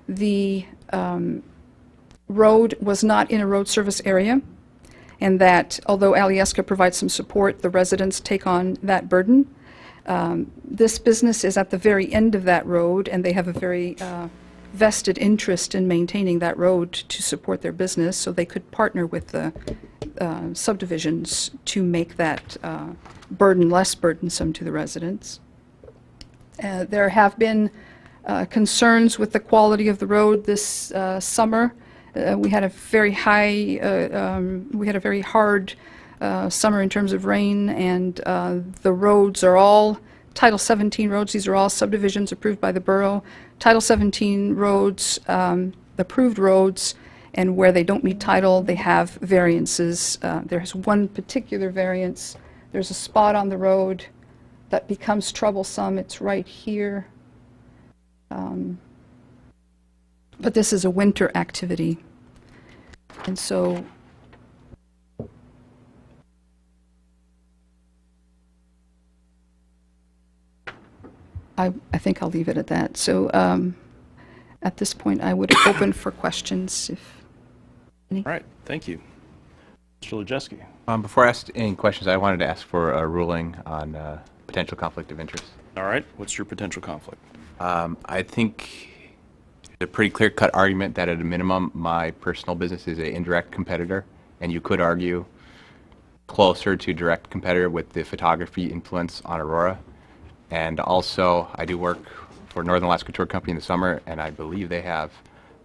the road was not in a road service area, and that although Alyeska provides some support, the residents take on that burden. This business is at the very end of that road, and they have a very vested interest in maintaining that road to support their business, so they could partner with the subdivisions to make that burden less burdensome to the residents. There have been concerns with the quality of the road this summer. We had a very hard summer in terms of rain, and the roads are all Title 17 roads. These are all subdivisions approved by the borough. Title 17 roads, approved roads, and where they don't meet title, they have variances. There's one particular variance. There's a spot on the road that becomes troublesome. It's right here. But this is a winter activity. And so I think I'll leave it at that. So at this point, I would open for questions, if any. All right, thank you. Mr. Lujeski. Before I ask any questions, I wanted to ask for a ruling on potential conflict of interest. All right, what's your potential conflict? I think there's a pretty clear-cut argument that at a minimum, my personal business is an indirect competitor, and you could argue closer to direct competitor with the photography influence on Aurora. And also, I do work for Northern Alaska Tour Company in the summer, and I believe they have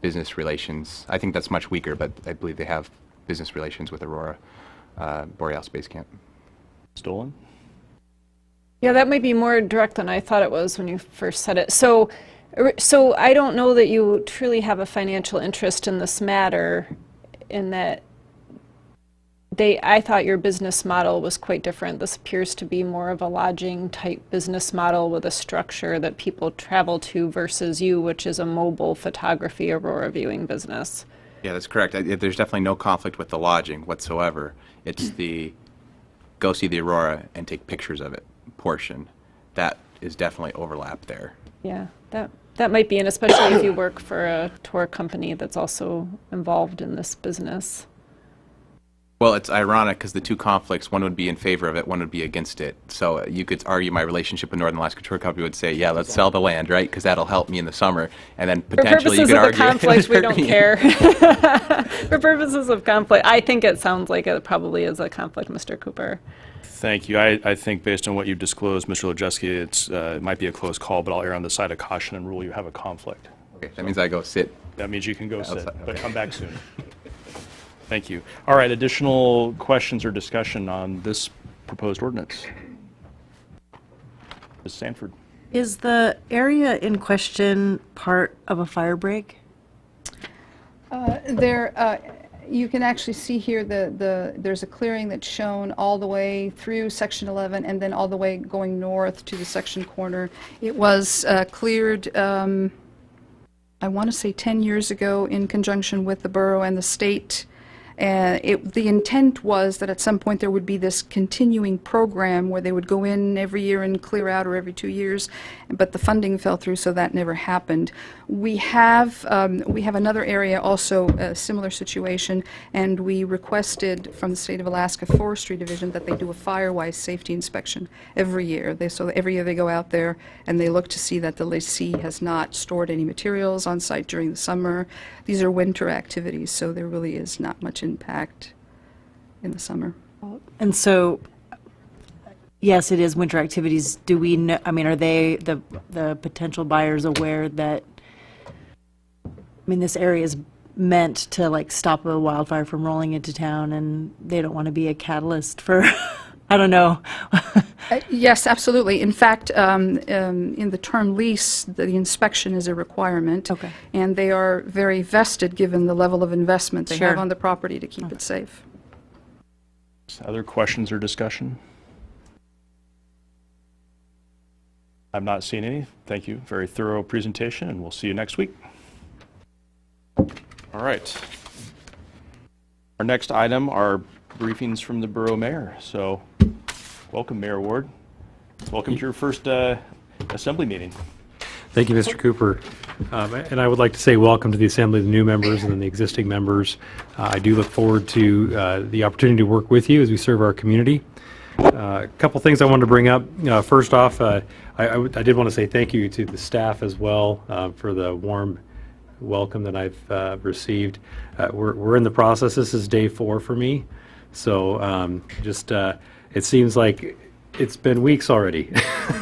business relations. I think that's much weaker, but I believe they have business relations with Aurora Borealis Base Camp. Stolen? Yeah, that might be more direct than I thought it was when you first said it. So I don't know that you truly have a financial interest in this matter, in that I thought your business model was quite different. This appears to be more of a lodging type business model with a structure that people travel to versus you, which is a mobile photography Aurora viewing business. Yeah, that's correct. There's definitely no conflict with the lodging whatsoever. It's the go see the Aurora and take pictures of it portion. That is definitely overlap there. Yeah, that might be, and especially if you work for a tour company that's also involved in this business. Well, it's ironic because the two conflicts, one would be in favor of it, one would be against it. So you could argue my relationship with Northern Alaska Tour Company would say, yeah, let's sell the land, right? Because that'll help me in the summer. And then potentially you could argue... For purposes of the conflict, we don't care. For purposes of conflict, I think it sounds like it probably is a conflict, Mr. Cooper. Thank you. I think based on what you've disclosed, Mr. Lujeski, it might be a close call, but I'll err on the side of caution and rule you have a conflict. Okay, that means I go sit. That means you can go sit, outside, but okay. come back soon. Thank you. All right, additional questions or discussion on this proposed ordinance? Ms. Sanford. Is the area in question part of a fire break? You can actually see here there's a clearing that's shown all the way through section 11 and then all the way going north to the section corner. It was cleared, I want to say 10 years ago in conjunction with the borough and the state. The intent was that at some point there would be this continuing program where they would go in every year and clear out, or every 2 years, but the funding fell through, so that never happened. We have another area also, a similar situation, and we requested from the State of Alaska Forestry Division that they do a fire-wise safety inspection every year. So every year they go out there and they look to see that the lessee has not stored any materials on site during the summer. These are winter activities, so there really is not much impact in the summer. And so, yes, it is winter activities. Do we know, I mean, are they, the potential buyers, aware that, I mean, this area is meant to like stop a wildfire from rolling into town, and they don't want to be a catalyst for, I don't know. Yes, absolutely. In fact, in the term lease, the inspection is a requirement. Okay. And they are very vested, given the level of investment they Sure. have on the property to keep it safe. Other questions or discussion? I've not seen any. Thank you. Very thorough presentation, and we'll see you next week. All right. Our next item are briefings from the Borough Mayor. So, welcome, Mayor Ward. Welcome to your first Assembly meeting. Thank you, Mr. Cooper. And I would like to say welcome to the Assembly, the new members and then the existing members. I do look forward to the opportunity to work with you as we serve our community. A couple things I wanted to bring up. First off, I did want to say thank you to the staff as well for the warm welcome that I've received. We're in the process. This is day 4 for me. So it seems like it's been weeks already,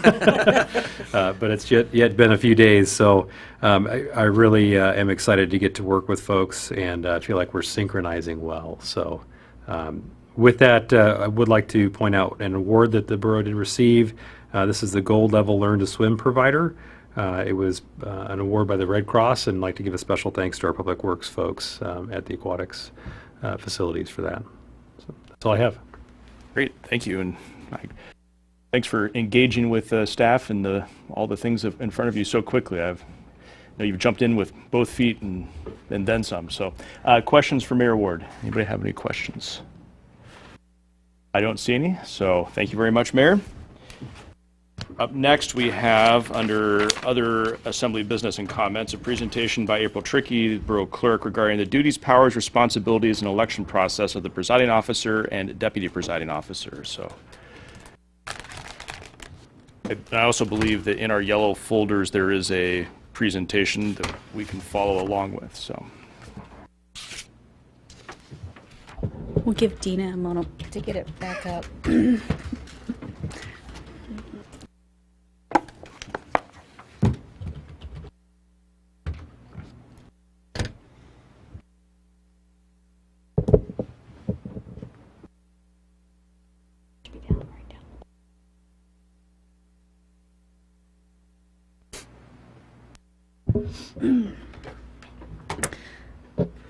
but it's yet been a few days. So I really am excited to get to work with folks and feel like we're synchronizing well. So with that, I would like to point out an award that the borough did receive. This is the Gold Level Learn to Swim Provider. It was an award by the Red Cross, and I'd like to give a special thanks to our Public Works folks at the aquatics facilities for that. So that's all I have. Great, thank you, and thanks for engaging with staff and all the things in front of you so quickly. I know you've jumped in with both feet and then some. So, questions for Mayor Ward? Anybody have any questions? I don't see any, so thank you very much, Mayor. Up next, we have, under other Assembly business and comments, a presentation by April Trickey, Borough Clerk, regarding the duties, powers, responsibilities, and election process of the presiding officer and deputy presiding officer. So, I also believe that in our yellow folders there is a presentation that we can follow along with. So, we'll give Dina a moment to get it back up.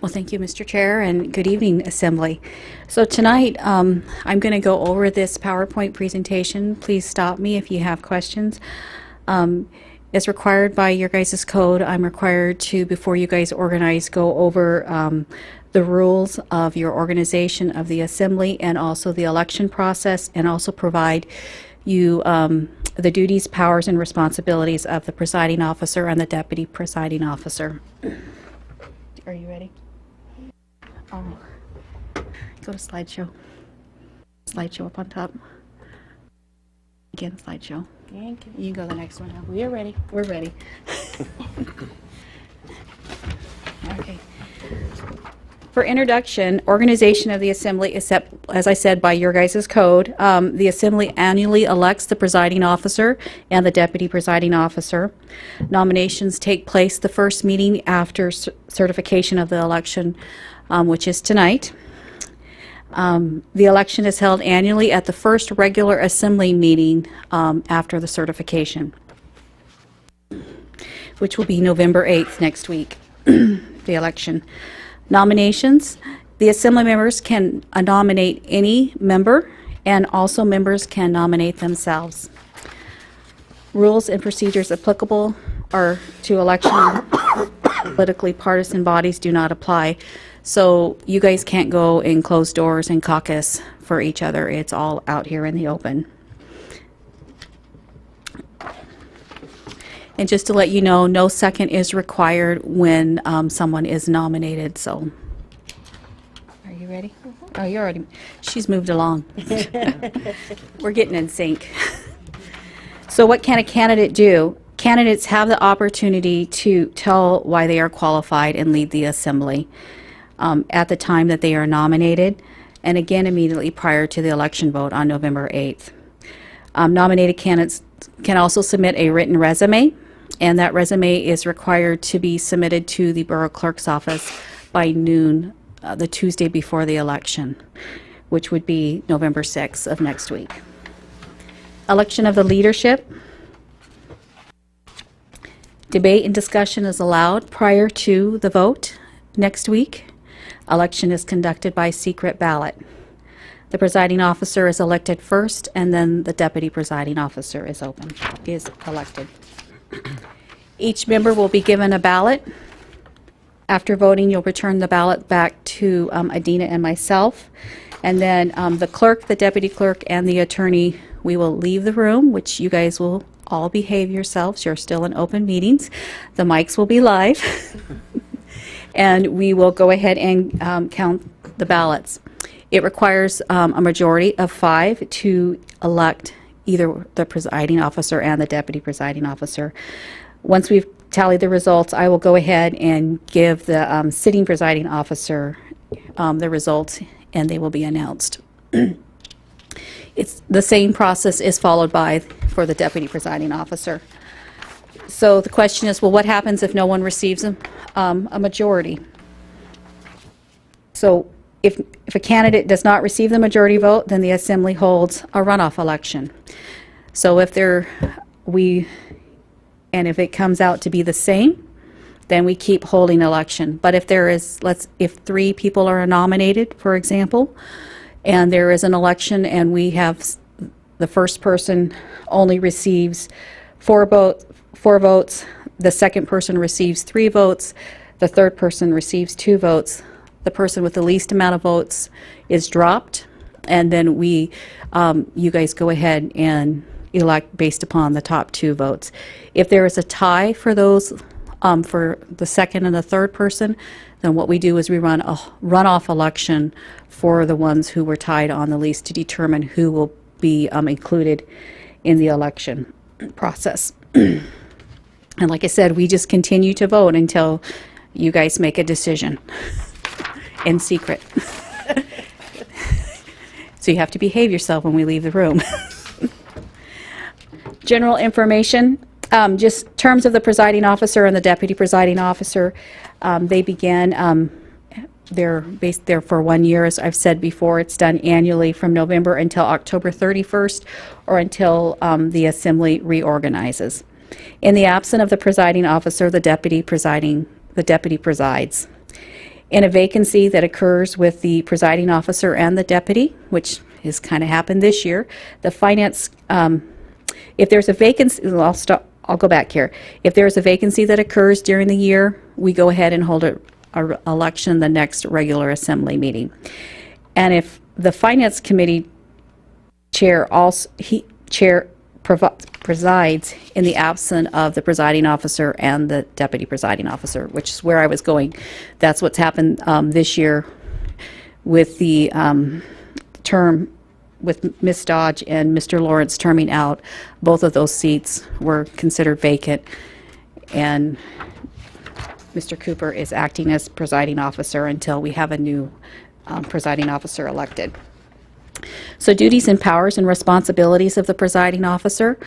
Well, thank you, Mr. Chair, and good evening, Assembly. So tonight, I'm going to go over this PowerPoint presentation. Please stop me if you have questions. As required by your guys' code, I'm required to, before you guys organize, go over the rules of your organization of the Assembly and also the election process, and also provide you the duties, powers, and responsibilities of the presiding officer and the deputy presiding officer. Are you ready? Oh, go to slideshow. Slideshow up on top. Again, slideshow. You can go to the next one now. We are ready. We're ready. Okay. For introduction, organization of the Assembly is set, as I said, by your guys' code. The Assembly annually elects the presiding officer and the deputy presiding officer. Nominations take place the first meeting after certification of the election, which is tonight. The election is held annually at the first regular Assembly meeting after the certification, which will be November 8th next week, the election. Nominations. The Assembly members can nominate any member, and also members can nominate themselves. Rules and procedures applicable are to election politically partisan bodies do not apply. So you guys can't go in closed doors and caucus for each other. It's all out here in the open. And just to let you know, no second is required when someone is nominated, so. Are you ready? Oh, you're already, she's moved along. We're getting in sync. So what can a candidate do? Candidates have the opportunity to tell why they are qualified and lead the assembly at the time that they are nominated, and again immediately prior to the election vote on November 8th. Nominated candidates can also submit a written resume, and that resume is required to be submitted to the borough clerk's office by noon the Tuesday before the election, which would be November 6th of next week. Election of the leadership. Debate and discussion is allowed prior to the vote next week. Election is conducted by secret ballot. The presiding officer is elected first, and then the deputy presiding officer is elected. Each member will be given a ballot. After voting, you'll return the ballot back to Adina and myself. And then the clerk, the deputy clerk, and the attorney, we will leave the room, which you guys will all behave yourselves. You're still in open meetings. The mics will be live. And we will go ahead and count the ballots. It requires a majority of 5 to elect either the presiding officer and the deputy presiding officer. Once we've tallied the results, I will go ahead and give the sitting presiding officer the results, and they will be announced. It's the same process is followed for the deputy presiding officer. So the question is, well, what happens if no one receives a majority? So if a candidate does not receive the majority vote, then the assembly holds a runoff election. So if if it comes out to be the same, then we keep holding election. But if if 3 people are nominated, for example, and there is an election and we have the first person only receives 4 votes, the second person receives 3 votes, the third person receives 2 votes, the person with the least amount of votes is dropped, and then you guys go ahead and elect based upon the top 2 votes. If there is a tie for those, for the second and the third person, then what we do is we run a runoff election for the ones who were tied on the least to determine who will be included in the election process. And like I said, we just continue to vote until you guys make a decision in secret. So you have to behave yourself when we leave the room. General information, just terms of the presiding officer and the deputy presiding officer. They begin, they're based there for 1 year. As I've said before, it's done annually from November until October 31st or until the assembly reorganizes. In the absence of the presiding officer, the deputy presides. In a vacancy that occurs with the presiding officer and the deputy, which has kind of happened this year, the finance, if there's a vacancy, I'll go back here. If there's a vacancy that occurs during the year, we go ahead and hold an election the next regular assembly meeting. And if the finance committee chair presides in the absence of the presiding officer and the deputy presiding officer, which is where I was going. That's what's happened this year with the term with Ms. Dodge and Mr. Lawrence terming out. Both of those seats were considered vacant, and Mr. Cooper is acting as presiding officer until we have a new presiding officer elected. So duties and powers and responsibilities of the presiding officer.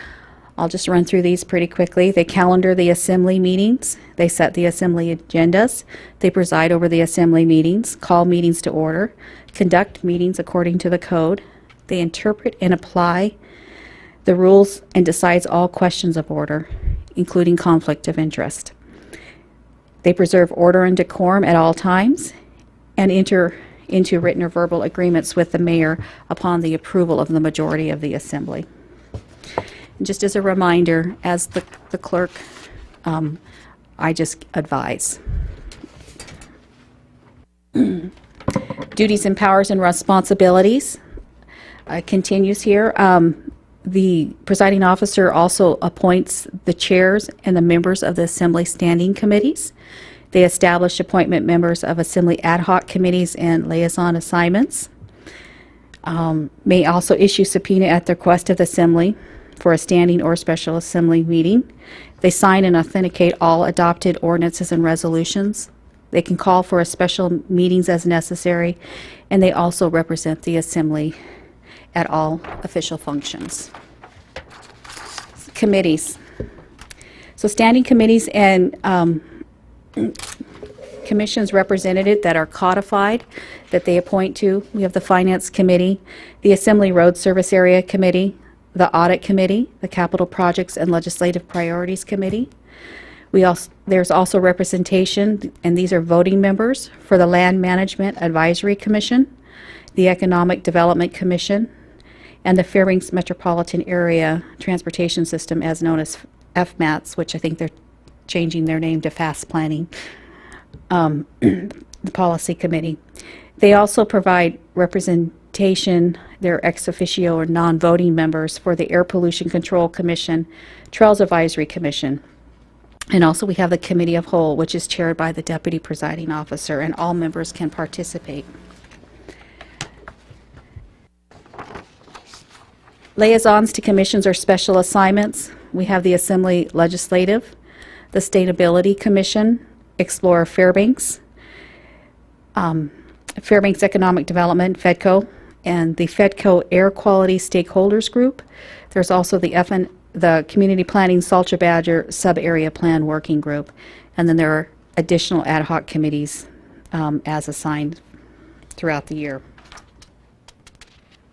I'll just run through these pretty quickly. They calendar the assembly meetings. They set the assembly agendas. They preside over the assembly meetings, call meetings to order, conduct meetings according to the code. They interpret and apply the rules and decides all questions of order, including conflict of interest. They preserve order and decorum at all times and enter into written or verbal agreements with the mayor upon the approval of the majority of the assembly. And just as a reminder, as the clerk, I just advise. Duties and powers and responsibilities continues here. The presiding officer also appoints the chairs and the members of the Assembly standing committees. They establish appointment members of Assembly ad hoc committees and liaison assignments. May also issue subpoena at the request of the Assembly for a standing or special Assembly meeting. They sign and authenticate all adopted ordinances and resolutions. They can call for a special meetings as necessary, and they also represent the Assembly at all official functions. Committees. So standing committees and commissions represented that are codified that they appoint to. We have the Finance Committee, the Assembly Road Service Area Committee, the Audit Committee, the Capital Projects and Legislative Priorities Committee. There's also representation, and these are voting members, for the Land Management Advisory Commission, the Economic Development Commission, and the Fairbanks Metropolitan Area Transportation System, as known as FMATS, which I think they're changing their name to Fast Planning, the Policy Committee. They also provide representation, they're ex officio or non-voting members, for the Air Pollution Control Commission, Trails Advisory Commission. And also we have the Committee of Whole, which is chaired by the Deputy Presiding Officer, and all members can participate. Liaisons to commissions or special assignments. We have the Assembly Legislative, the Sustainability Commission, Explore Fairbanks, Fairbanks Economic Development, FEDCO, and the FEDCO Air Quality Stakeholders Group. There's also the Community Planning Salter Badger Sub-Area Plan Working Group, and then there are additional ad hoc committees as assigned throughout the year.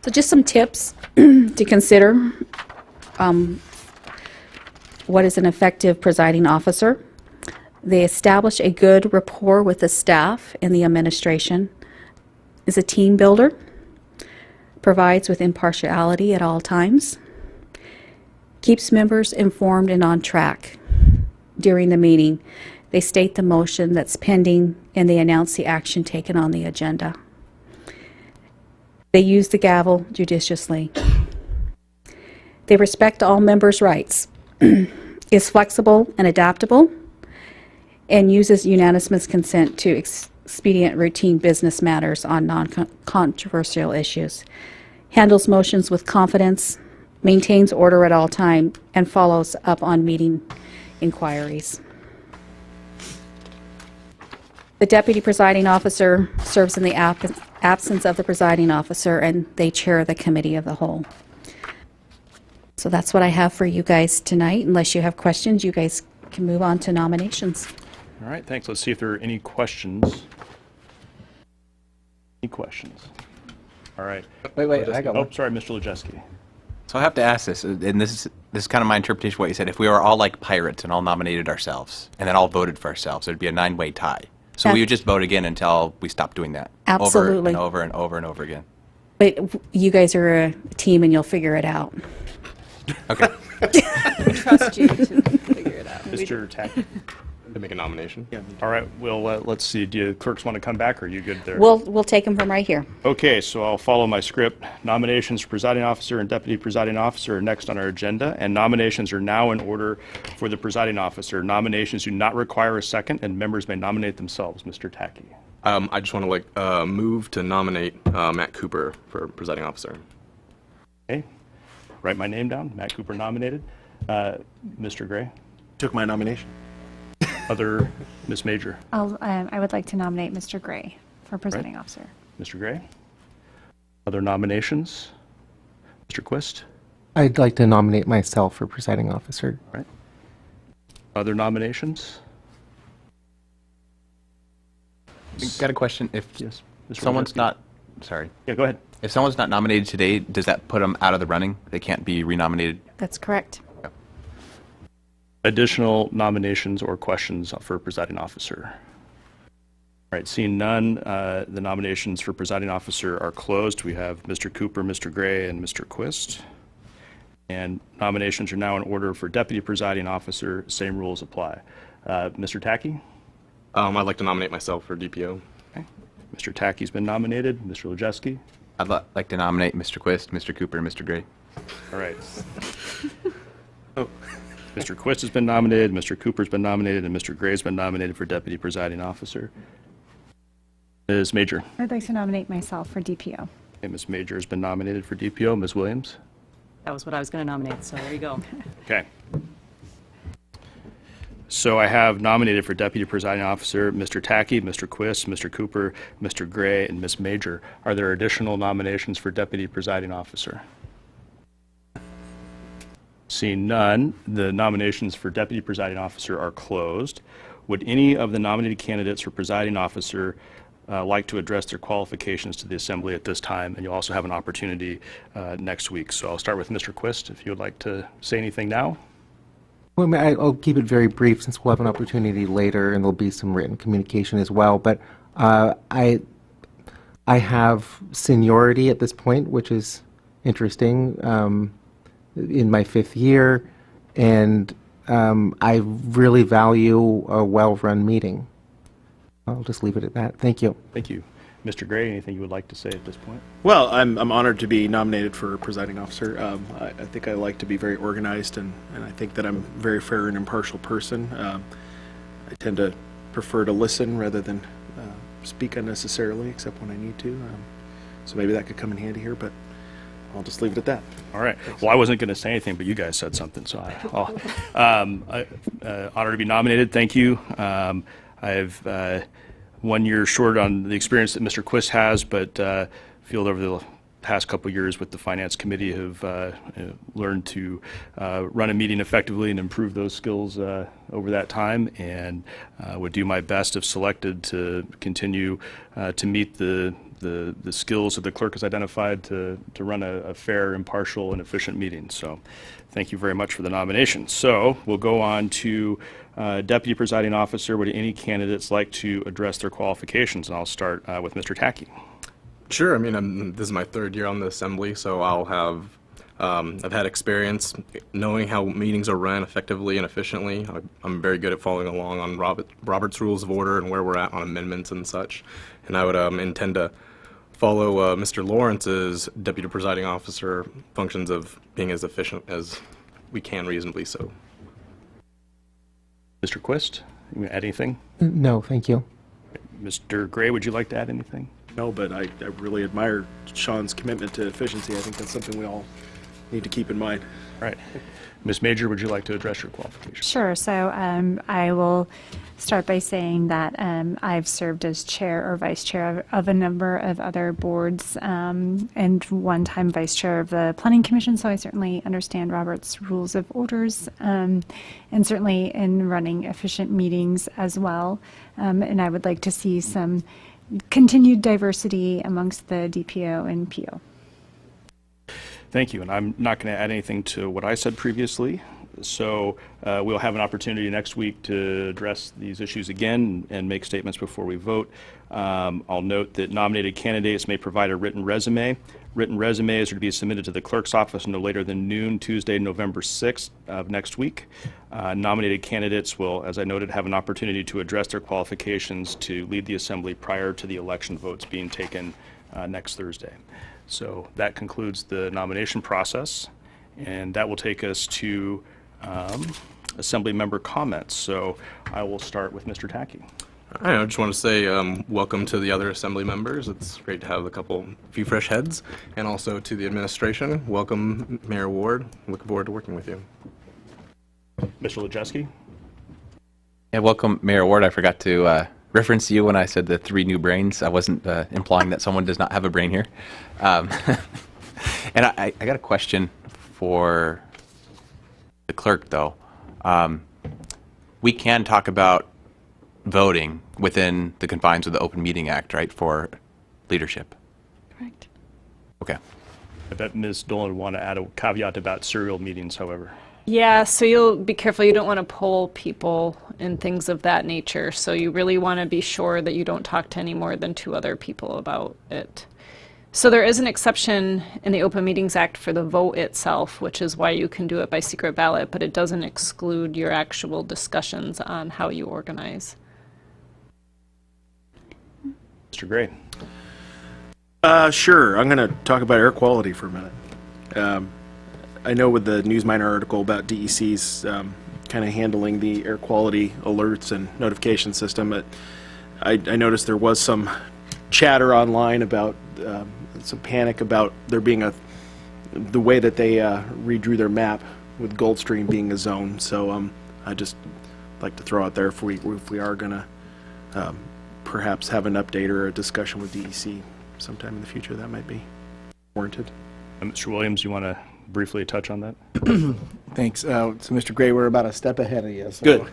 So just some tips to consider. What is an effective presiding officer? They establish a good rapport with the staff and the administration, is a team builder, provides with impartiality at all times, keeps members informed and on track. During the meeting, they state the motion that's pending and they announce the action taken on the agenda. They use the gavel judiciously. They respect all members' rights, is flexible and adaptable, and uses unanimous consent to expedient routine business matters on non-controversial issues, handles motions with confidence, maintains order at all time, and follows up on meeting inquiries. The Deputy Presiding Officer serves in the absence of the Presiding Officer, and they chair the Committee of the Whole. So that's what I have for you guys tonight. Unless you have questions, you guys can move on to nominations. All right, thanks. Let's see if there are any questions. Any questions? All right. Wait, I got one. Oh, sorry, Mr. Lejeski. So I have to ask this, and this is kind of my interpretation of what you said. If we were all like pirates and all nominated ourselves, and then all voted for ourselves, it would be a 9-way tie. So we would just vote again until we stop doing that. Absolutely. Over and over and over and over again. But you guys are a team and you'll figure it out. Okay. We trust you to figure it out. Mr. Tackett. To make a nomination? Yeah. All right, well, let's see. Do you clerks want to come back, or are you good there? We'll take them from right here. Okay, so I'll follow my script. Nominations for presiding officer and deputy presiding officer are next on our agenda, and nominations are now in order for the presiding officer. Nominations do not require a second, and members may nominate themselves. Mr. Tackey. I just want to move to nominate Matt Cooper for presiding officer. Okay, write my name down. Matt Cooper nominated. Mr. Gray. Took my nomination. Other, Ms. Major. I would like to nominate Mr. Gray for presiding officer. Mr. Gray. Other nominations? Mr. Quist. I'd like to nominate myself for presiding officer. All right. Other nominations? Got a question. If Yes. Mr. someone's Lejeski. not, sorry. Yeah, go ahead. If someone's not nominated today, does that put them out of the running? They can't be renominated? That's correct. Additional nominations or questions for presiding officer? All right, seeing none, the nominations for presiding officer are closed. We have Mr. Cooper, Mr. Gray, and Mr. Quist. And nominations are now in order for deputy presiding officer. Same rules apply. Mr. Tackey? I'd like to nominate myself for DPO. Okay. Mr. Tackey's been nominated. Mr. Lejeski? I'd like to nominate Mr. Quist, Mr. Cooper, and Mr. Gray. All right. Mr. Quist has been nominated, Mr. Cooper's been nominated, and Mr. Gray's been nominated for Deputy Presiding Officer. Ms. Major? I'd like to nominate myself for DPO. Okay, Ms. Major has been nominated for DPO. Ms. Williams? That was what I was going to nominate, so there you go. Okay. So I have nominated for Deputy Presiding Officer Mr. Tackey, Mr. Quist, Mr. Cooper, Mr. Gray, and Ms. Major. Are there additional nominations for Deputy Presiding Officer? Seeing none, the nominations for Deputy Presiding Officer are closed. Would any of the nominated candidates for Presiding Officer like to address their qualifications to the Assembly at this time? And you'll also have an opportunity next week. So I'll start with Mr. Quist, if you would like to say anything now. Well, I'll keep it very brief since we'll have an opportunity later and there'll be some written communication as well. But I have seniority at this point, which is interesting, in my 5th year, and I really value a well-run meeting. I'll just leave it at that. Thank you. Thank you. Mr. Gray, anything you would like to say at this point? Well, I'm honored to be nominated for presiding officer. I think I like to be very organized, and I think that I'm a very fair and impartial person. I tend to prefer to listen rather than speak unnecessarily, except when I need to. So maybe that could come in handy here, but I'll just leave it at that. All right. Well, I wasn't going to say anything, but you guys said something, so honored to be nominated. Thank you. I've 1 year short on the experience that Mr. Quist has, but feel over the past couple of years with the Finance Committee have learned to run a meeting effectively and improve those skills over that time, and would do my best if selected to continue to meet the skills that the clerk has identified to run a fair, impartial, and efficient meeting. So thank you very much for the nomination. So we'll go on to Deputy Presiding Officer. Would any candidates like to address their qualifications? And I'll start with Mr. Tackey. Sure. I mean, this is my 3rd year on the Assembly, so I'll have I've had experience knowing how meetings are run effectively and efficiently. I'm very good at following along on Robert's Rules of Order and where we're at on amendments and such. And I would intend to follow Mr. Lawrence's Deputy Presiding Officer functions of being as efficient as we can reasonably so. Mr. Quist, you want to add anything? No, thank you. Mr. Gray, would you like to add anything? No, but I really admire Sean's commitment to efficiency. I think that's something we all need to keep in mind. All right. Ms. Major, would you like to address your qualifications? Sure. So I will start by saying that I've served as chair or vice chair of a number of other boards, and one time vice chair of the Planning Commission, so I certainly understand Robert's Rules of Orders, and certainly in running efficient meetings as well. And I would like to see some continued diversity amongst the DPO and PO. Thank you, and I'm not going to add anything to what I said previously. So we'll have an opportunity next week to address these issues again and make statements before we vote. I'll note that nominated candidates may provide a written resume. Written resumes are to be submitted to the clerk's office no later than noon Tuesday, November 6th of next week. Nominated candidates will, as I noted, have an opportunity to address their qualifications to lead the Assembly prior to the election votes being taken next Thursday. So that concludes the nomination process, and that will take us to Assembly member comments. So I will start with Mr. Tackey. I just want to say welcome to the other Assembly members. It's great to have a few fresh heads, and also to the administration. Welcome, Mayor Ward. Looking forward to working with you. Mr. Lejeski. Yeah, welcome, Mayor Ward. I forgot to reference you when I said the 3 new brains. I wasn't implying that someone does not have a brain here. And I got a question for the clerk, though. We can talk about voting within the confines of the Open Meeting Act, right, for leadership? Correct. Okay. I bet Ms. Dolan would want to add a caveat about serial meetings, however. Yeah, so you'll be careful. You don't want to poll people and things of that nature. So you really want to be sure that you don't talk to any more than 2 other people about it. So there is an exception in the Open Meetings Act for the vote itself, which is why you can do it by secret ballot, but it doesn't exclude your actual discussions on how you organize. Mr. Gray. Sure. I'm going to talk about air quality for a minute. I know with the Newsminer article about DEC's kind of handling the air quality alerts and notification system, I noticed there was some chatter online about some panic about there being the way that they redrew their map with Goldstream being a zone. So I just like to throw out there if we are going to perhaps have an update or a discussion with DEC sometime in the future, that might be warranted. Mr. Williams, you want to briefly touch on that? Thanks. So, Mr. Gray, we're about a step ahead of you. So, Good.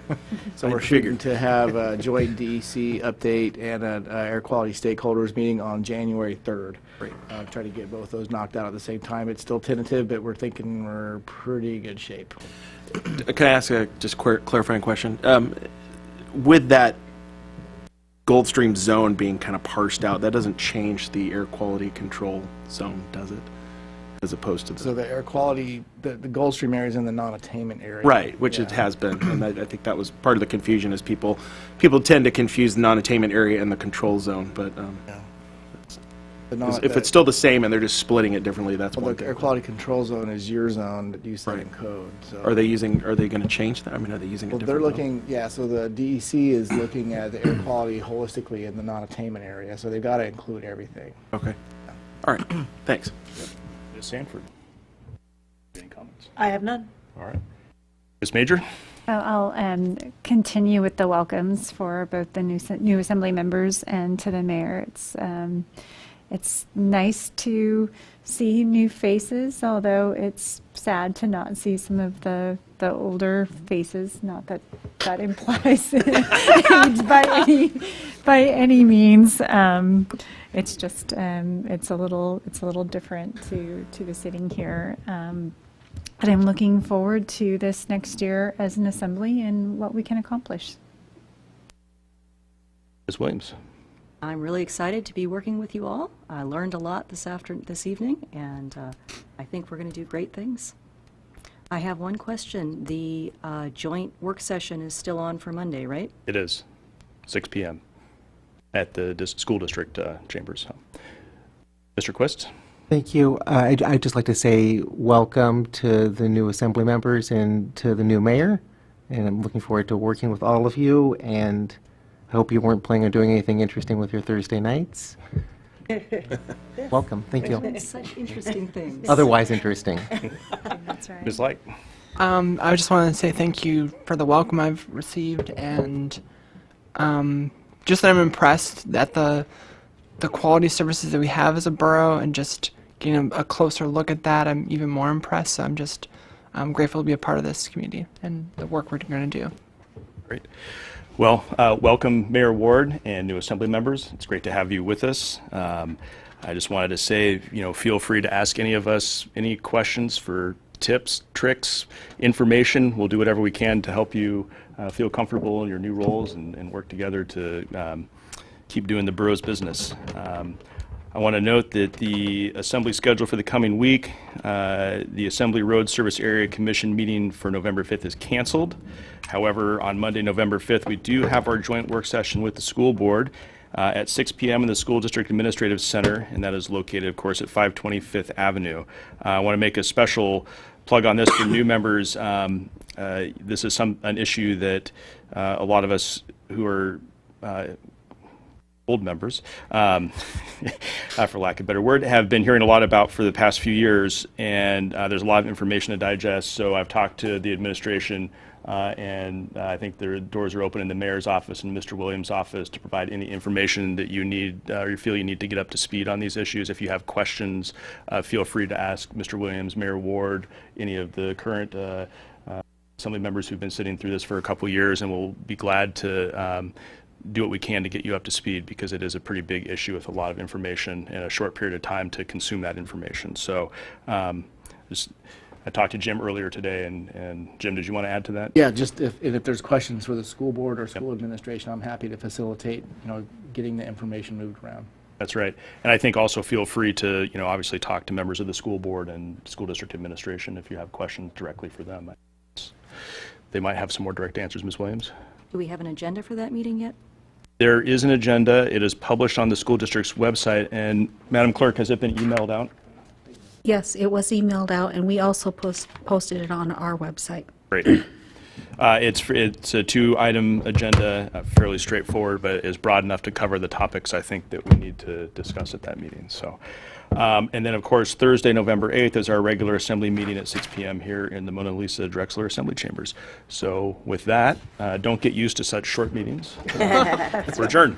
So we're shooting to have a joint DEC update and an air quality stakeholders meeting on January 3rd. Great. Try to get both those knocked out at the same time. It's still tentative, but we're thinking we're pretty good shape. Can I ask a just clarifying question? With that Goldstream zone being kind of parsed out, that doesn't change the air quality control zone, does it? As opposed to So the air quality, the Goldstream area is in the non-attainment area. right, which it has been, and I think that was part of the confusion. Is people tend to confuse the non-attainment area and the control zone, but if it's still the same and they're just splitting it differently, that's well, one the thing. air quality control zone is your zone that you set in code. So. Are they going to change that? I mean, are they using Well, it they're differently? looking, yeah, so the DEC is looking at the air quality holistically in the non-attainment area, so they've got to include everything. Okay. All right. Thanks. Ms. Sanford. Any comments? I have none. All right. Ms. Major? I'll continue with the welcomes for both the new assembly members and to the mayor. It's nice to see new faces, although it's sad to not see some of the older faces. Not that that implies age by any means. It's just it's a little different to be sitting here. But I'm looking forward to this next year as an assembly and what we can accomplish. Ms. Williams? I'm really excited to be working with you all. I learned a lot this evening, and I think we're going to do great things. I have one question. The joint work session is still on for Monday, right? It is 6 p.m. at the school district chambers. Mr. Quist? Thank you. I'd just like to say welcome to the new assembly members and to the new mayor. And I'm looking forward to working with all of you. And I hope you weren't planning on doing anything interesting with your Thursday nights. Welcome. Thank you. Such interesting things. Otherwise interesting. That's right. Ms. Light? I just want to say thank you for the welcome I've received, and just that I'm impressed at the quality services that we have as a borough, and just getting a closer look at that, I'm even more impressed. So I'm grateful to be a part of this community and the work we're going to do. Great. Well, welcome Mayor Ward and new assembly members. It's great to have you with us. I just wanted to say, feel free to ask any of us any questions for tips, tricks, information. We'll do whatever we can to help you feel comfortable in your new roles and work together to keep doing the borough's business. I want to note that the assembly schedule for the coming week, the Assembly Road Service Area Commission meeting for November 5th is canceled. However, on Monday, November 5th, we do have our joint work session with the school board at 6 p.m. in the School District Administrative Center, and that is located, of course, at 520 Fifth Avenue. I want to make a special plug on this for new members. This is an issue that a lot of us who are old members, for lack of a better word, have been hearing a lot about for the past few years, and there's a lot of information to digest. So I've talked to the administration, and I think the doors are open in the mayor's office and Mr. Williams' office to provide any information that you need or you feel you need to get up to speed on these issues. If you have questions, feel free to ask Mr. Williams, Mayor Ward, any of the current assembly members who've been sitting through this for a couple years, and we'll be glad to do what we can to get you up to speed, because it is a pretty big issue with a lot of information in a short period of time to consume that information. So I talked to Jim earlier today, and Jim, did you want to add to that? Yeah, just if there's questions for the school board or school administration, I'm happy to facilitate, getting the information moved around. That's right. And I think also feel free to, obviously talk to members of the school board and school district administration if you have questions directly for them. They might have some more direct answers, Ms. Williams. Do we have an agenda for that meeting yet? There is an agenda. It is published on the school district's website. And Madam Clerk, has it been emailed out? Yes, it was emailed out, and we also posted it on our website. Great. It's a 2-item agenda, fairly straightforward, but is broad enough to cover the topics I think that we need to discuss at that meeting. So, and then of course Thursday, November 8th is our regular assembly meeting at 6 p.m. here in the Mona Lisa Drexler Assembly Chambers. So with that, don't get used to such short meetings. We're adjourned.